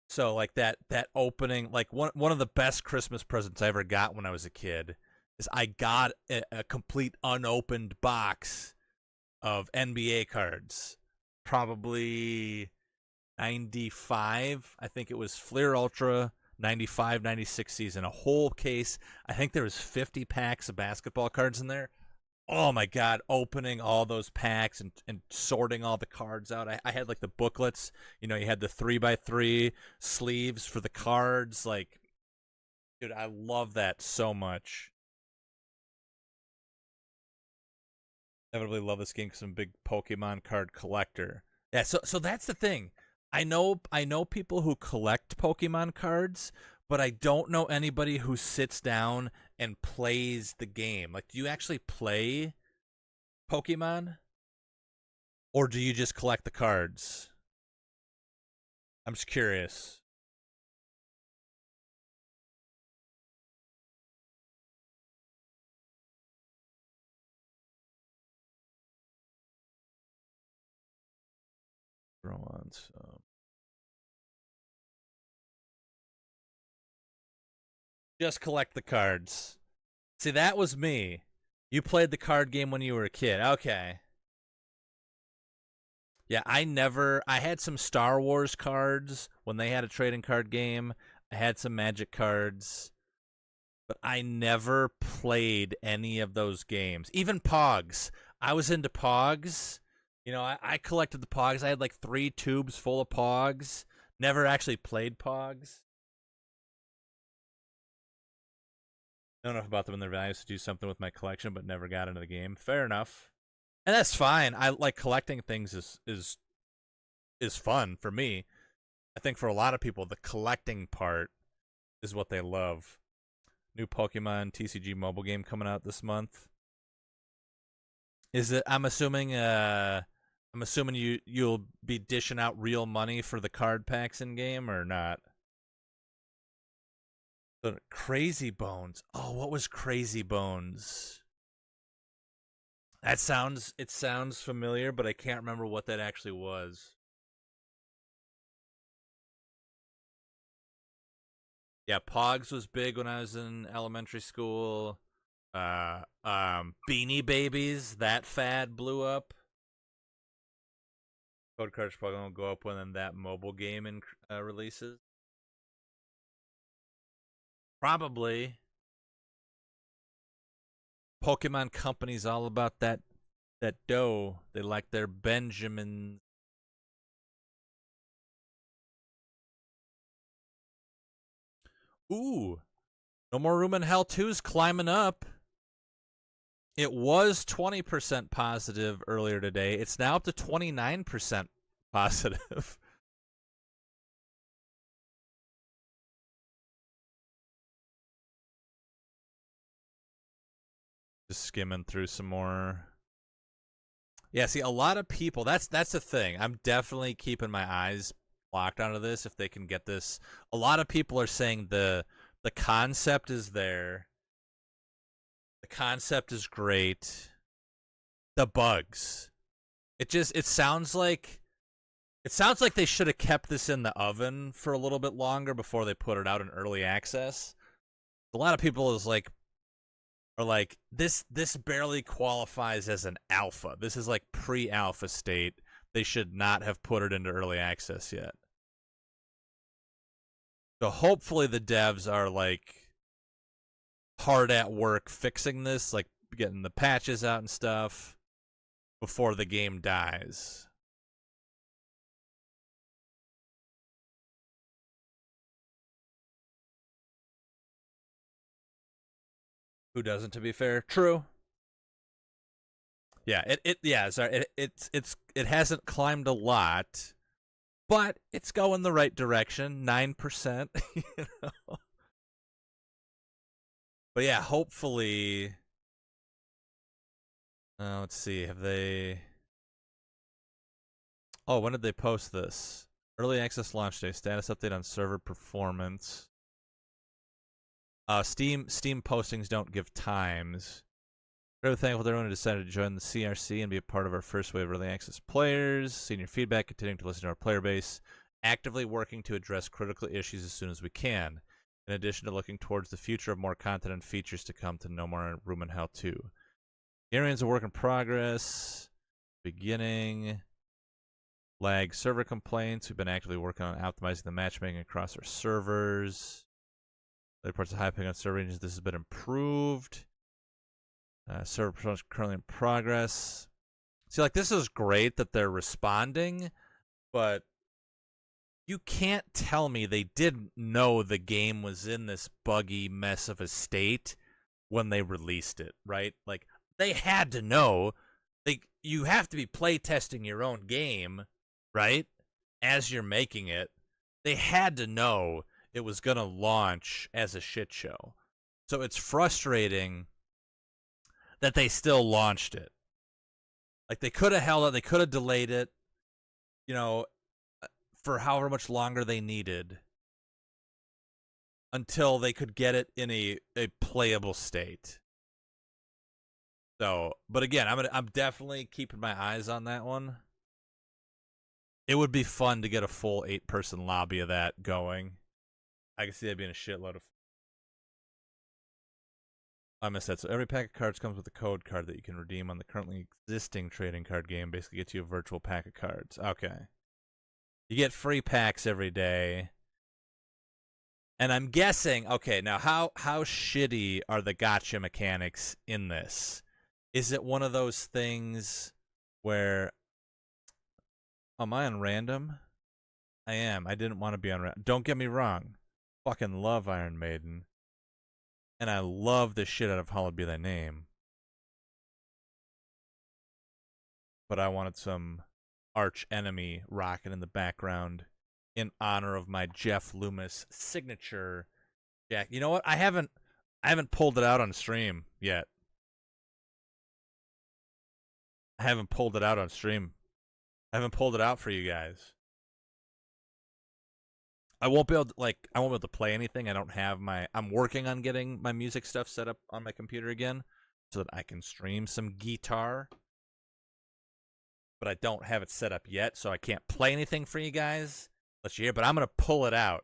So like that opening, like one of the best Christmas presents I ever got when I was a kid is I got a complete unopened box of NBA cards. Probably 95. I think it was Fleer Ultra 95, 96 season, a whole case. I think there was 50 packs of basketball cards in there. Oh my God, opening all those packs and sorting all the cards out. I had like the booklets, you know, you had the 3x3 sleeves for the cards. Like, dude, I love that so much. Inevitably love this game because I'm a big Pokemon card collector. Yeah, so that's the thing. I know people who collect Pokemon cards, but I don't know anybody who sits down and plays the game. Like, do you actually play Pokemon? Or do you just collect the cards? I'm just curious. Throw on some. Just collect the cards. See, that was me. You played the card game when you were a kid. Okay. Yeah, I had some Star Wars cards when they had a trading card game. I had some Magic cards. But I never played any of those games. Even Pogs. I was into Pogs. You know, I collected the Pogs. I had like 3 tubes full of Pogs. Never actually played Pogs. I don't know about them and their values to do something with my collection, but never got into the game. Fair enough. And that's fine. I like collecting things is fun for me. I think for a lot of people, the collecting part is what they love. New Pokemon TCG mobile game coming out this month. Is it? I'm assuming you'll be dishing out real money for the card packs in game or not. The Crazy Bones. Oh, what was Crazy Bones? It sounds familiar, but I can't remember what that actually was. Yeah, Pogs was big when I was in elementary school. Beanie Babies, that fad blew up. Code cards probably won't go up when that mobile game releases. Probably. Pokemon Company's all about that dough. They like their Benjamins. Ooh. No More Room in Hell 2's climbing up. It was 20% positive earlier today. It's now up to 29% positive. Just skimming through some more. Yeah, see, a lot of people, that's the thing. I'm definitely keeping my eyes locked onto this if they can get this. A lot of people are saying the concept is there. The concept is great. The bugs. It sounds like they should have kept this in the oven for a little bit longer before they put it out in early access. A lot of people are like, this barely qualifies as an alpha. This is like pre-alpha state. They should not have put it into early access yet. So hopefully the devs are like hard at work fixing this, like getting the patches out and stuff before the game dies. Who doesn't, to be fair? True. Yeah, it hasn't climbed a lot, but it's going the right direction. 9%. You know? But yeah, hopefully. Let's see. Have they? Oh, when did they post this? Early access launch day. Status update on server performance. Steam postings don't give times. Very thankful to everyone who decided to join the CRC and be a part of our first wave of early access players. Seeing your feedback, continuing to listen to our player base, actively working to address critical issues as soon as we can. In addition to looking towards the future of more content and features to come to No More Room in Hell 2. The area's a work in progress. Beginning. Lag server complaints. We've been actively working on optimizing the matchmaking across our servers. Other parts of high ping on server regions. This has been improved. Server performance currently in progress. See, like, this is great that they're responding, but you can't tell me they didn't know the game was in this buggy mess of a state when they released it, right? Like, they had to know. Like, you have to be play testing your own game, right? as you're making it, they had to know it was going to launch as a shit show. So it's frustrating that they still launched it. Like, they could have held it, they could have delayed it, you know, for however much longer they needed until they could get it in a playable state. So, but again, I'm definitely keeping my eyes on that one. It would be fun to get a full 8-person lobby of that going. I can see that being a shitload of. I missed that. So every pack of cards comes with a code card that you can redeem on the currently existing trading card game. Basically, gets you a virtual pack of cards. Okay. You get free packs every day. And I'm guessing, okay, now how shitty are the gotcha mechanics in this? Is it one of those things where, am I on random? I am. I didn't want to be on random. Don't get me wrong. Fucking love Iron Maiden. And I love the shit out of Hallowed Be Thy Name. But I wanted some arch enemy rocking in the background in honor of my Jeff Loomis signature jack. You know what? I haven't pulled it out on stream yet. I haven't pulled it out on stream. I haven't pulled it out for you guys. I won't be able to play anything. I don't have I'm working on getting my music stuff set up on my computer again so that I can stream some guitar. But I don't have it set up yet, so I can't play anything for you guys. Let you hear, but I'm going to pull it out.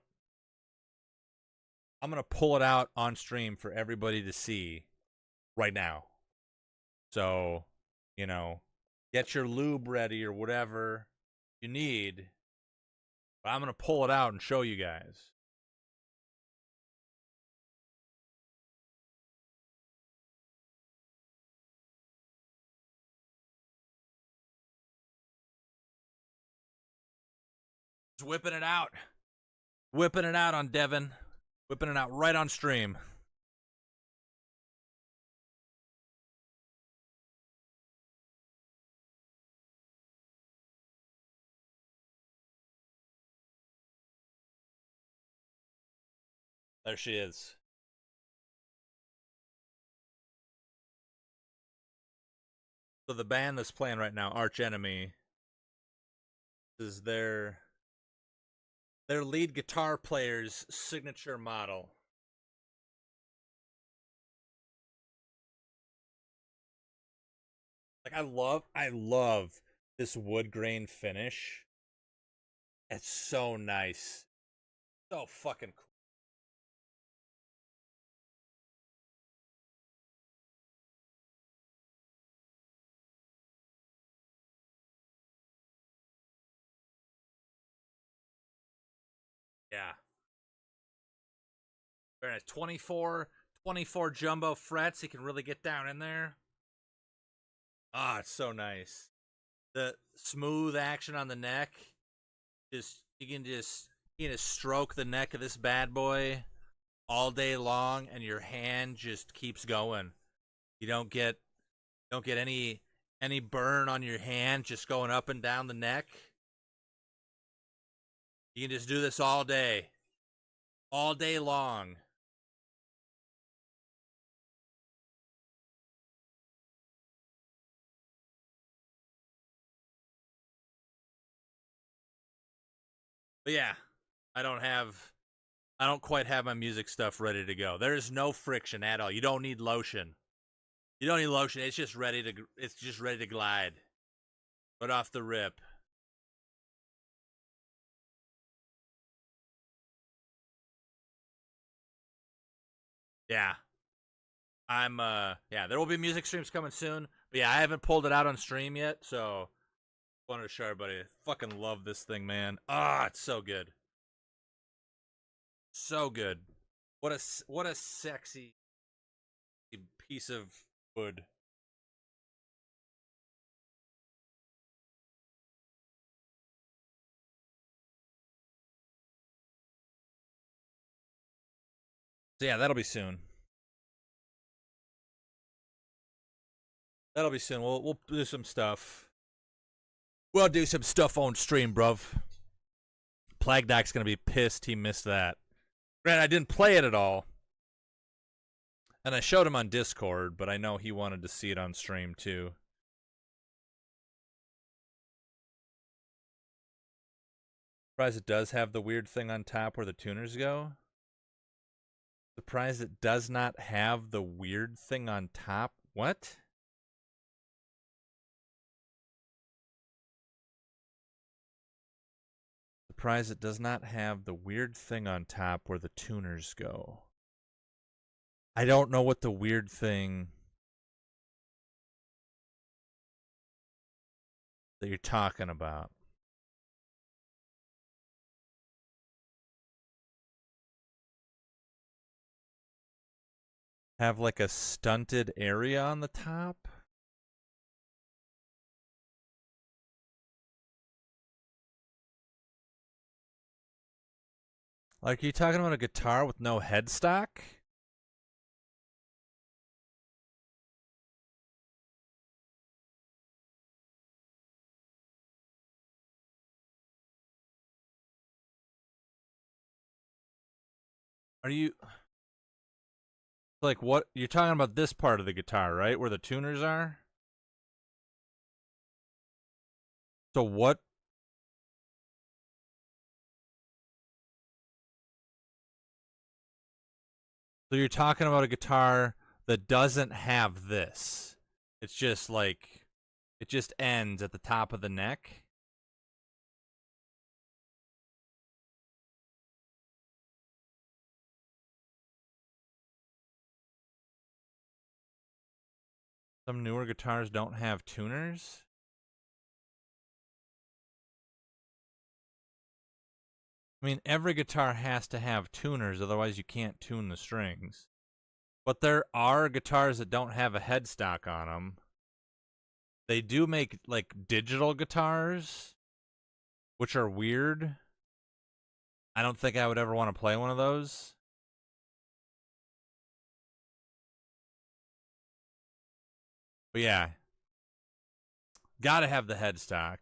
I'm going to pull it out on stream for everybody to see right now. So, you know, get your lube ready or whatever you need. But I'm going to pull it out and show you guys. Just whipping it out. Whipping it out on Devin. Whipping it out right on stream. There she is. So the band that's playing right now, Arch Enemy, is their lead guitar player's signature model. Like, I love this wood grain finish. It's so nice. So fucking cool. Yeah. Very nice. 24 jumbo frets. You can really get down in there. Ah, it's so nice. The smooth action on the neck. You can just stroke the neck of this bad boy all day long, and your hand just keeps going. You don't get any burn on your hand just going up and down the neck. You can just do this all day long. But yeah, I don't quite have my music stuff ready to go. There is no friction at all. You don't need lotion. It's just ready to glide. Right off the rip. Yeah. There will be music streams coming soon. But yeah, I haven't pulled it out on stream yet, so wanted to show everybody. I fucking love this thing, man. It's so good. So good. What a sexy piece of wood. So yeah, that'll be soon. That'll be soon. We'll do some stuff. We'll do some stuff on stream, bruv. Plague Doc's gonna be pissed he missed that. Granted, I didn't play it at all. And I showed him on Discord, but I know he wanted to see it on stream too. Surprised it does have the weird thing on top where the tuners go. Surprised it does not have the weird thing on top. What? Surprised it does not have the weird thing on top where the tuners go. I don't know what the weird thing that you're talking about. Have like a stunted area on the top? Like, are you talking about a guitar with no headstock? Are you... Like, what? You're talking about this part of the guitar, right? Where the tuners are? So what? So you're talking about a guitar that doesn't have this. It's just like, it just ends at the top of the neck. Some newer guitars don't have tuners. I mean, every guitar has to have tuners, otherwise you can't tune the strings. But there are guitars that don't have a headstock on them. They do make, like, digital guitars, which are weird. I don't think I would ever want to play one of those. But yeah, gotta have the headstock.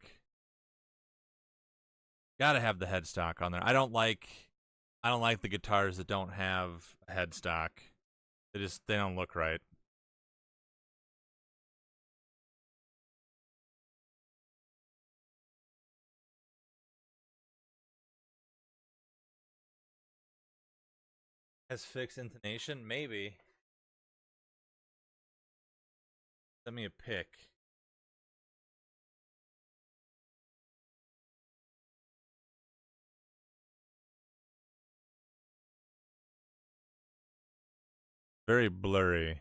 Gotta have the headstock on there. I don't like the guitars that don't have a headstock. They don't look right. Has fixed intonation? Maybe. Send me a pic. Very blurry. Is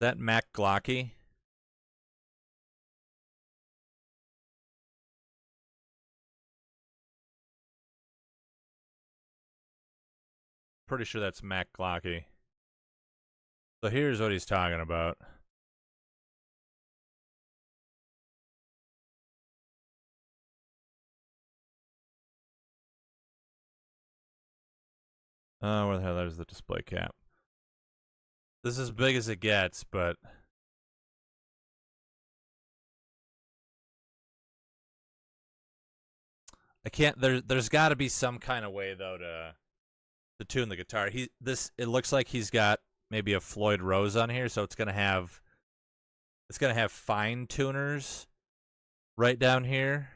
that Mac Glocky? Pretty sure that's Mac Glocky. So here's what he's talking about. Oh, where the hell is the display cap? This is as big as it gets, but I can't. There's got to be some kind of way though to tune the guitar. It looks like he's got maybe a Floyd Rose on here, so it's gonna have fine tuners right down here.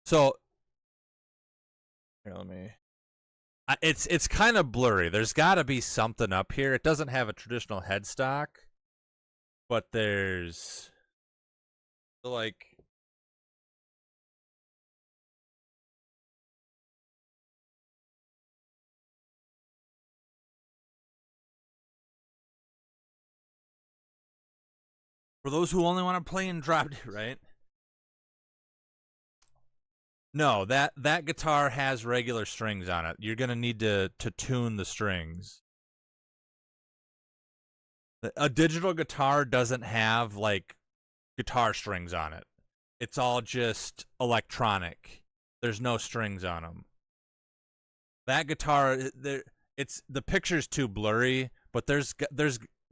So here, let me. It's kind of blurry. There's got to be something up here. It doesn't have a traditional headstock, but there's like. For those who only want to play in drop, right? No, that guitar has regular strings on it. You're gonna need to tune the strings. A digital guitar doesn't have like guitar strings on it. It's all just electronic. There's no strings on them. That guitar, the picture's too blurry, but there's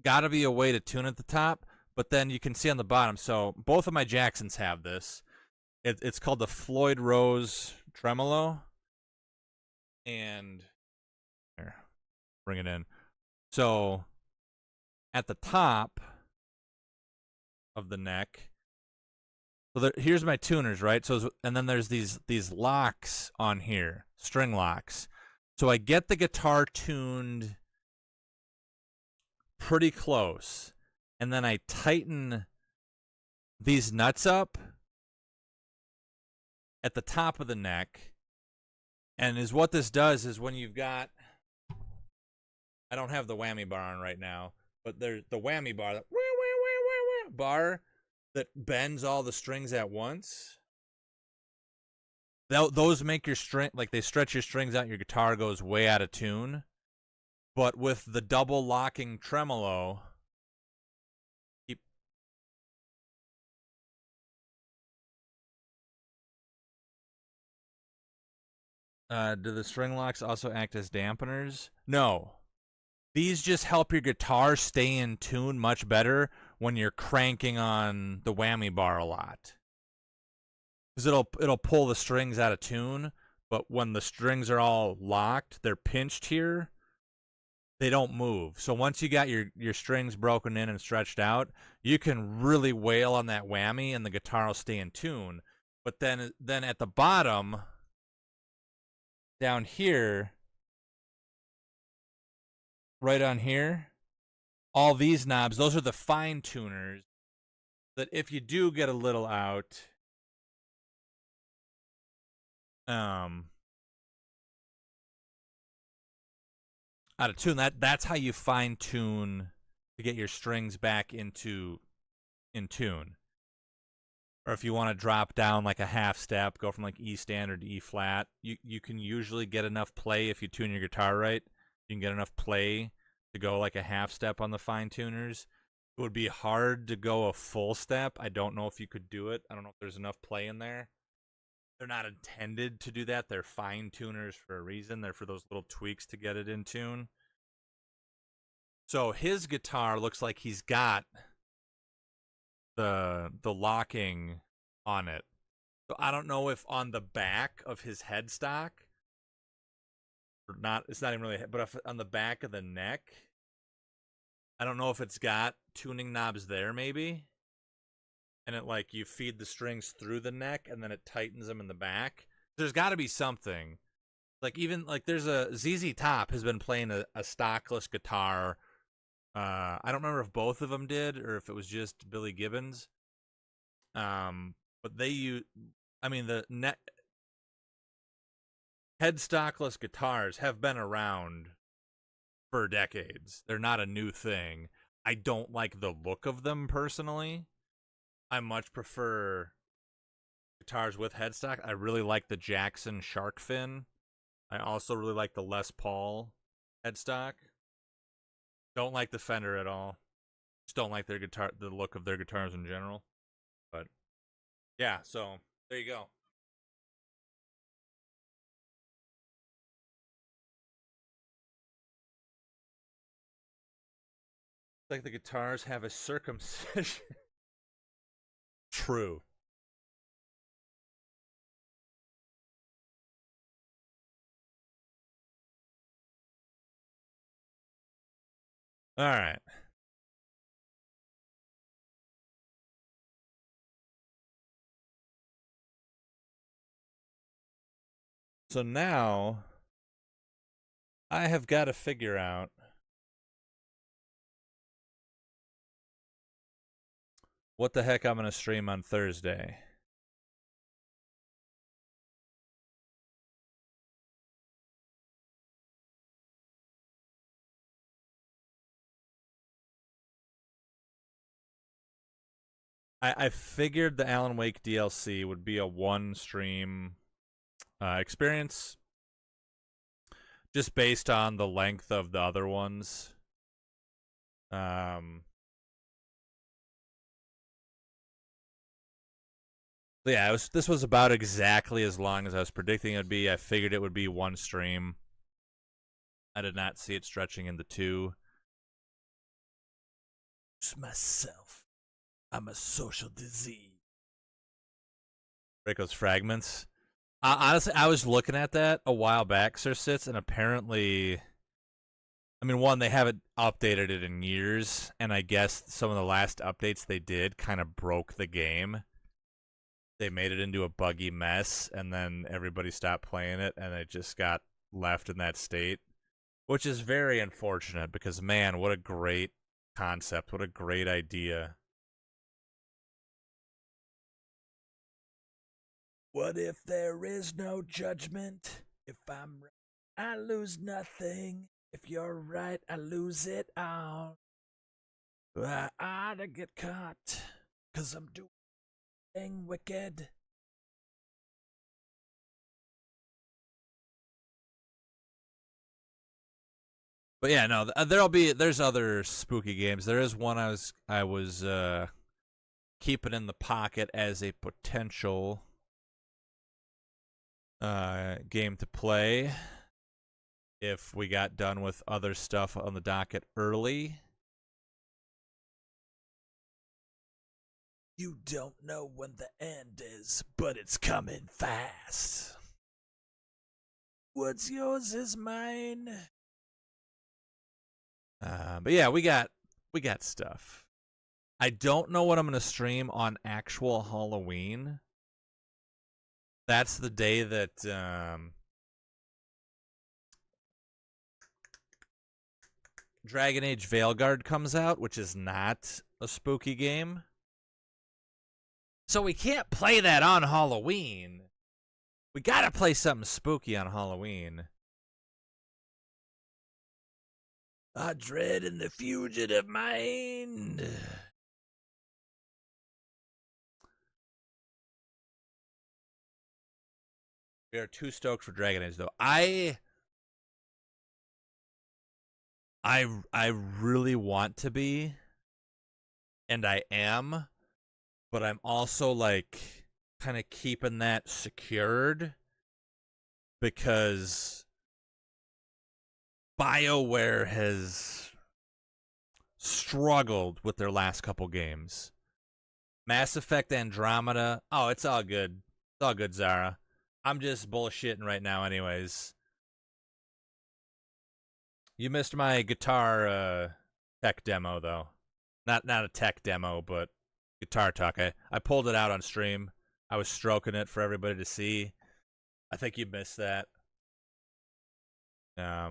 got to be a way to tune at the top, but then you can see on the bottom. So both of my Jacksons have this. It's called the Floyd Rose Tremolo. And here, bring it in. So at the top of the neck, so here's my tuners, right? So and then there's these locks on here, string locks. So I get the guitar tuned pretty close, and then I tighten these nuts up at the top of the neck. And is what this does is when you've got, I don't have the whammy bar on right now, but there's the whammy bar, the bar that bends all the strings at once. Those make your string, like they stretch your strings out, your guitar goes way out of tune. But with the double locking tremolo, do the string locks also act as dampeners? No. These just help your guitar stay in tune much better when you're cranking on the whammy bar a lot. Because it'll pull the strings out of tune, but when the strings are all locked, they're pinched here, they don't move. So once you got your strings broken in and stretched out, you can really wail on that whammy and the guitar will stay in tune. But then at the bottom, down here, right on here, all these knobs, those are the fine tuners that if you do get a little out, out of tune, that's how you fine tune to get your strings back in tune. Or if you want to drop down like a half step, go from like E standard to E flat, you can usually get enough play if you tune your guitar right. You can get enough play to go like a half step on the fine tuners. It would be hard to go a full step. I don't know if you could do it. I don't know if there's enough play in there. They're not intended to do that. They're fine tuners for a reason. They're for those little tweaks to get it in tune. So his guitar looks like he's got the locking on it. So I don't know if on the back of his headstock, or not, it's not even really, but if on the back of the neck, I don't know if it's got tuning knobs there maybe. And it like you feed the strings through the neck and then it tightens them in the back. There's got to be something. Like even like there's a ZZ Top has been playing a stockless guitar. I don't remember if both of them did or if it was just Billy Gibbons. But the headstockless guitars have been around for decades. They're not a new thing. I don't like the look of them personally. I much prefer guitars with headstock. I really like the Jackson shark fin. I also really like the Les Paul headstock. Don't like the Fender at all. Just don't like the look of their guitars in general. But yeah, so there you go. Like the guitars have a circumcision. True. All right. So now I have got to figure out what the heck I'm going to stream on Thursday. I figured the Alan Wake DLC would be a one stream experience just based on the length of the other ones. Yeah, this was about exactly as long as I was predicting it would be. I figured it would be one stream. I did not see it stretching into two. myself. I'm a social disease. Rico's fragments. Honestly, I was looking at that a while back, Sir Sits, and apparently, I mean, one, they haven't updated it in years, and I guess some of the last updates they did kind of broke the game. They made it into a buggy mess, and then everybody stopped playing it, and it just got left in that state, which is very unfortunate because, man, what a great concept. What a great idea. What if there is no judgment? If I'm right, I lose nothing. If you're right, I lose it all. I ought to get caught, 'cause I'm doing something wicked. But yeah, no, there's other spooky games. There is one I was keeping in the pocket as a potential game to play if we got done with other stuff on the docket early. You don't know when the end is, but it's coming fast. What's yours is mine. But yeah, we got stuff. I don't know what I'm gonna stream on actual Halloween. That's the day that Dragon Age Veilguard comes out, which is not a spooky game. So we can't play that on Halloween. We gotta play something spooky on Halloween. I dread in the fugitive mind. We are too stoked for Dragon Age, though. I really want to be, and I am, but I'm also like kind of keeping that secured because BioWare has struggled with their last couple games. Mass Effect Andromeda. Oh, it's all good. It's all good, Zara. I'm just bullshitting right now anyways. You missed my guitar tech demo, though. Not a tech demo, but guitar talk. I pulled it out on stream. I was stroking it for everybody to see. I think you missed that. Yeah,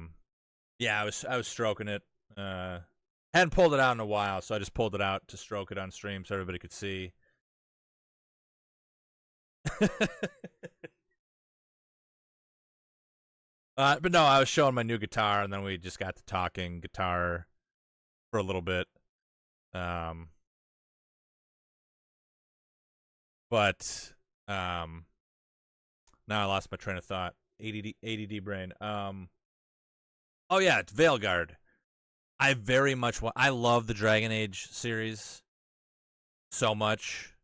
I was stroking it. Hadn't pulled it out in a while, so I just pulled it out to stroke it on stream so everybody could see. But no, I was showing my new guitar, and then we just got to talking guitar for a little bit. But now I lost my train of thought. ADD brain. Oh yeah, it's Veilguard. I very much want. I love the Dragon Age series so much.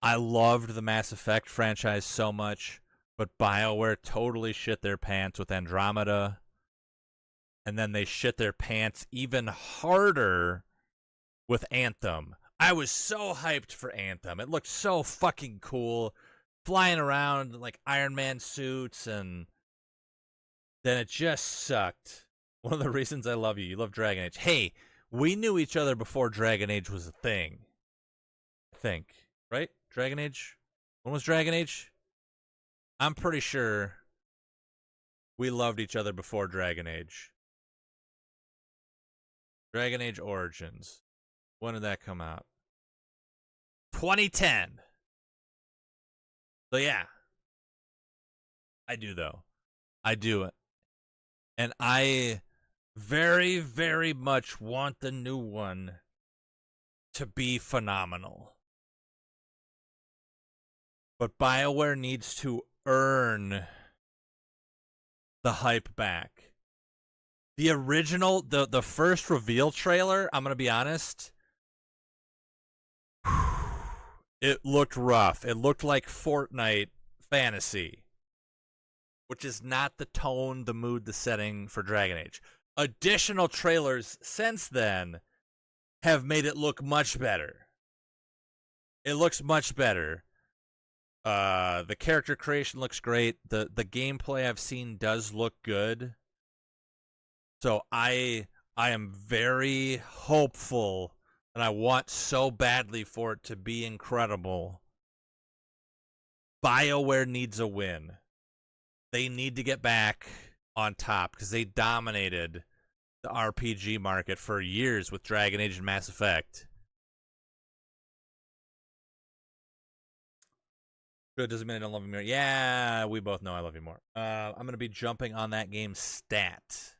I loved the Mass Effect franchise so much, but BioWare totally shit their pants with Andromeda, and then they shit their pants even harder with Anthem. I was so hyped for Anthem. It looked so fucking cool, flying around like Iron Man suits, and then it just sucked. One of the reasons I love you. You love Dragon Age. Hey, we knew each other before Dragon Age was a thing. I think. Right? Dragon Age? When was Dragon Age? I'm pretty sure we loved each other before Dragon Age. Dragon Age Origins. When did that come out? 2010. So yeah. I do, though. I do. And I very, very much want the new one to be phenomenal. But BioWare needs to earn the hype back. The original, the first reveal trailer, I'm going to be honest, it looked rough. It looked like Fortnite fantasy, which is not the tone, the mood, the setting for Dragon Age. Additional trailers since then have made it look much better. It looks much better. The character creation looks great. The gameplay I've seen does look good. So I am very hopeful, and I want so badly for it to be incredible. BioWare needs a win. They need to get back on top because they dominated the RPG market for years with Dragon Age and Mass Effect. It doesn't mean I don't love you more. Yeah, we both know I love you more. I'm going to be jumping on that game stat.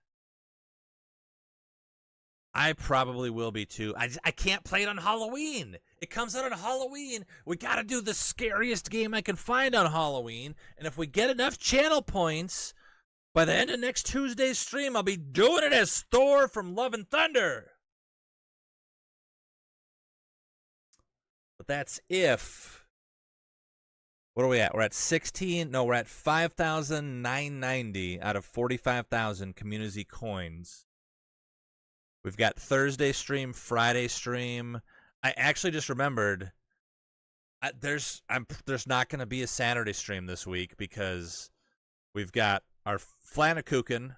I probably will be too. I can't play it on Halloween. It comes out on Halloween. We got to do the scariest game I can find on Halloween. And if we get enough channel points, by the end of next Tuesday's stream, I'll be doing it as Thor from Love and Thunder. But that's if. What are we at? We're at 16. No, we're at 5,990 out of 45,000 community coins. We've got Thursday stream, Friday stream. I actually just remembered there's not going to be a Saturday stream this week because we've got our Flannakuchen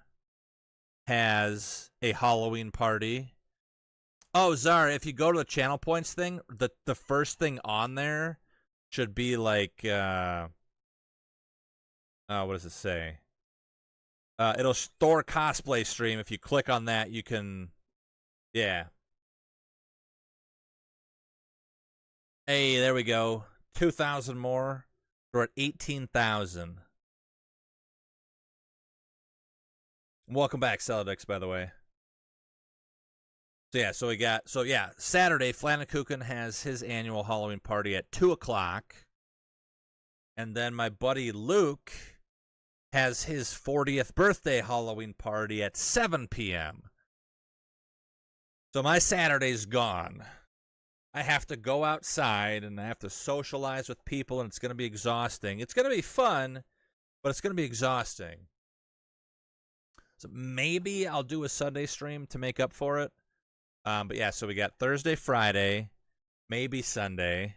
has a Halloween party. Oh, Zara, if you go to the channel points thing, the first thing on there should be like what does it say? It'll Thor cosplay stream. If you click on that, you can. Yeah. Hey, there we go. 2,000 more. We're at 18,000. Welcome back, Celadix, by the way. So yeah, Saturday, Flannakuchen has his annual Halloween party at 2 o'clock. And then my buddy Luke has his 40th birthday Halloween party at 7 p.m. So my Saturday's gone. I have to go outside and I have to socialize with people, and it's going to be exhausting. It's going to be fun, but it's going to be exhausting. So maybe I'll do a Sunday stream to make up for it. But yeah, so we got Thursday, Friday, maybe Sunday.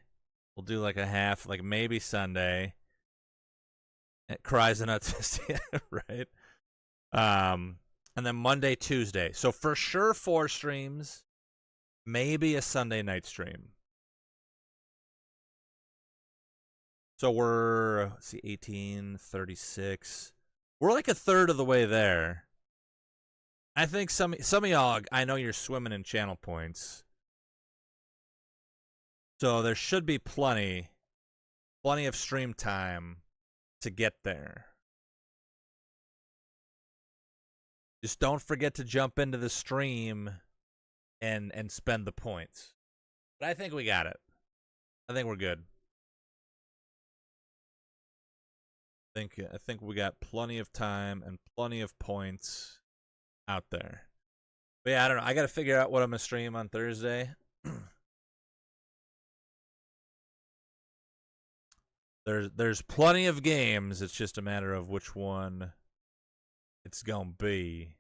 We'll do like a half, like maybe Sunday. It cries and nuts, right? And then Monday, Tuesday. So for sure 4 streams, maybe a Sunday night stream. So we're, let's see, 18, 36. We're like a third of the way there. I think some of y'all, I know you're swimming in channel points. So there should be plenty of stream time to get there. Just don't forget to jump into the stream and spend the points. But I think we got it. I think we're good. I think we got plenty of time and plenty of points out there. But yeah, I don't know. I got to figure out what I'm going to stream on Thursday. There's plenty of games. It's just a matter of which one it's going to be.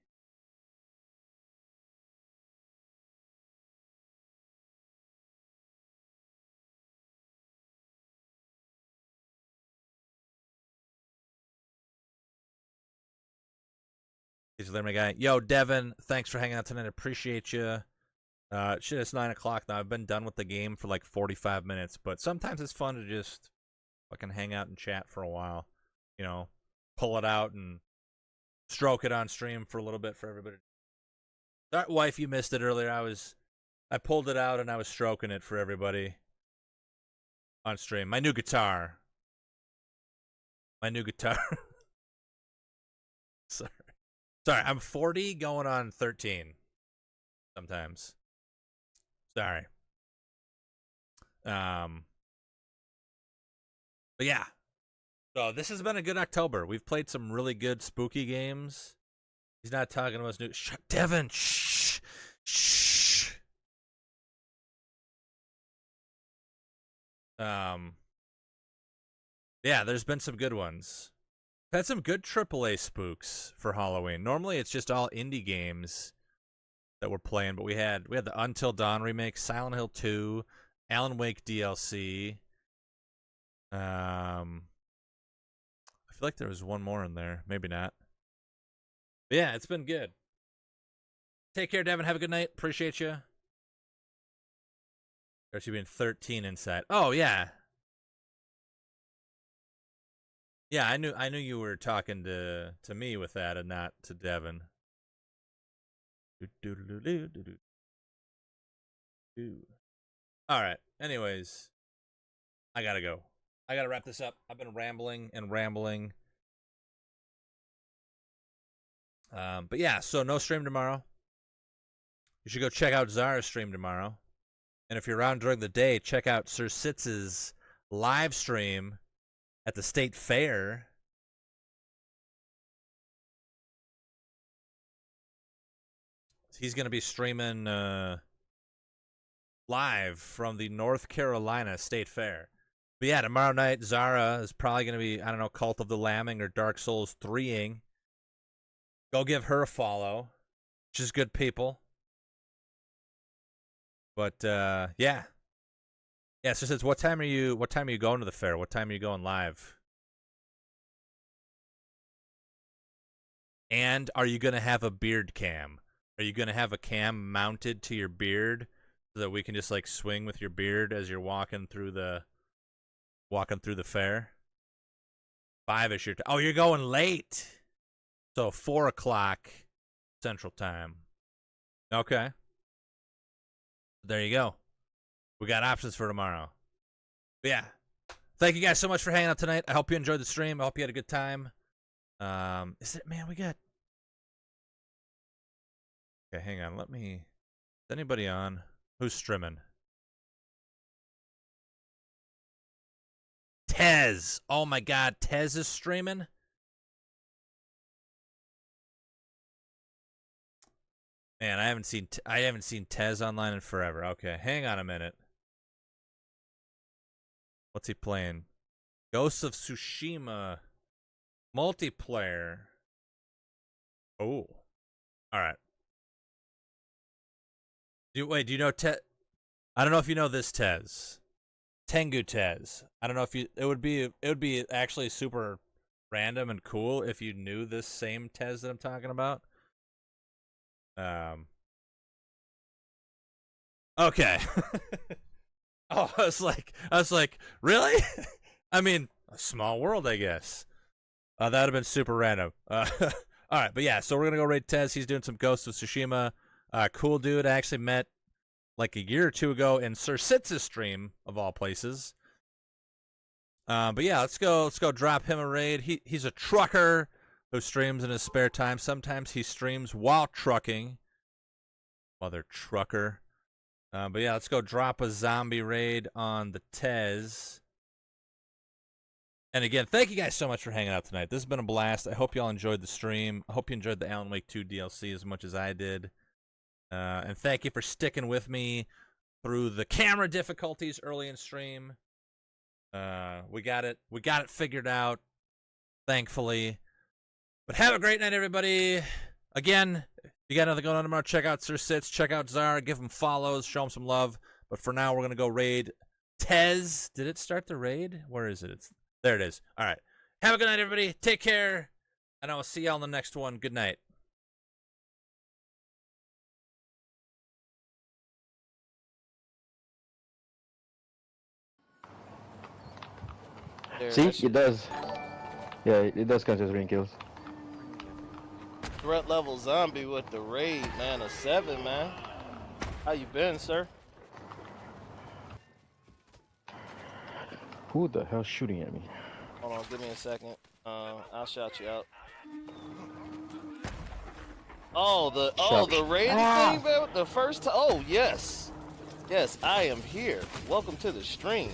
He's a my guy. Yo, Devin, thanks for hanging out tonight. Appreciate you. Shit, it's 9 o'clock now. I've been done with the game for like 45 minutes, but sometimes it's fun to just fucking hang out and chat for a while. You know, pull it out and stroke it on stream for a little bit for everybody. That wife, you missed it earlier. I pulled it out and I was stroking it for everybody on stream. My new guitar. Sorry, I'm 40 going on 13 sometimes. Sorry. But yeah. So this has been a good October. We've played some really good spooky games. He's not talking about his new... Shut, Devin! Shh! Shh! Yeah, there's been some good ones. Had some good AAA spooks for Halloween. Normally it's just all indie games. that we're playing, but we had the Until Dawn remake, Silent Hill 2, Alan Wake DLC. I feel like there was one more in there. Maybe not. But yeah, it's been good. Take care, Devin. Have a good night. Appreciate you. There's you being 13 inside. Oh yeah. Yeah, I knew you were talking to me with that and not to Devin. All right. Anyways, I gotta go. I gotta wrap this up. I've been rambling and rambling. But yeah, so no stream tomorrow. You should go check out Zara's stream tomorrow. And if you're around during the day, check out Sir Sitz's live stream at the State Fair. He's going to be streaming live from the North Carolina State Fair. But yeah, tomorrow night, Zara is probably going to be, I don't know, Cult of the Lambing or Dark Souls 3ing. Go give her a follow. She's good people. But yeah. Yeah, so it says what time are you going to the fair? What time are you going live? And are you gonna have a beard cam? Are you gonna have a cam mounted to your beard so that we can just like swing with your beard as you're walking through the fair? 5-ish your oh, you're going late. So 4 o'clock Central Time. Okay. There you go. We got options for tomorrow. But yeah. Thank you guys so much for hanging out tonight. I hope you enjoyed the stream. I hope you had a good time. Is it, man, we got... Okay, hang on. Let me... Is anybody on? Who's streaming? Tez. Oh my god, Tez is streaming? Man, I haven't seen Tez online in forever. Okay, hang on a minute. What's he playing? Ghosts of Tsushima multiplayer. Oh, all right. Do you know Tez? I don't know if you know this Tez. Tengu Tez. I don't know if you. It would be actually super random and cool if you knew this same Tez that I'm talking about. Okay. Oh, I was like, really? I mean, a small world, I guess. That would have been super random. All right, but yeah, so we're gonna go raid Tez. He's doing some Ghosts of Tsushima. Cool dude. I actually met like a year or two ago in Sir Sitz's stream of all places. But yeah, let's go drop him a raid. He's a trucker who streams in his spare time. Sometimes he streams while trucking. Mother trucker. But yeah, let's go drop a zombie raid on the Tez. And again, thank you guys so much for hanging out tonight. This has been a blast. I hope y'all enjoyed the stream. I hope you enjoyed the Alan Wake 2 DLC as much as I did. And thank you for sticking with me through the camera difficulties early in stream. We got it figured out, thankfully. But have a great night, everybody. Again, if you got nothing going on tomorrow, check out Sir Sitz, check out Zara, give him follows, show him some love. But for now, we're going to go raid Tez. Did it start the raid? Where is it? There it is. All right. Have a good night, everybody. Take care. And I will see y'all in the next one. Good night. See, it does. Yeah, it does count as ring kills. Threat level zombie with the raid, man. A 7, man. How you been, sir? Who the hell's shooting at me? Hold on, give me a second. I'll shout you out. Oh, the raid thing, man. The first time. Oh, yes. Yes, I am here. Welcome to the stream.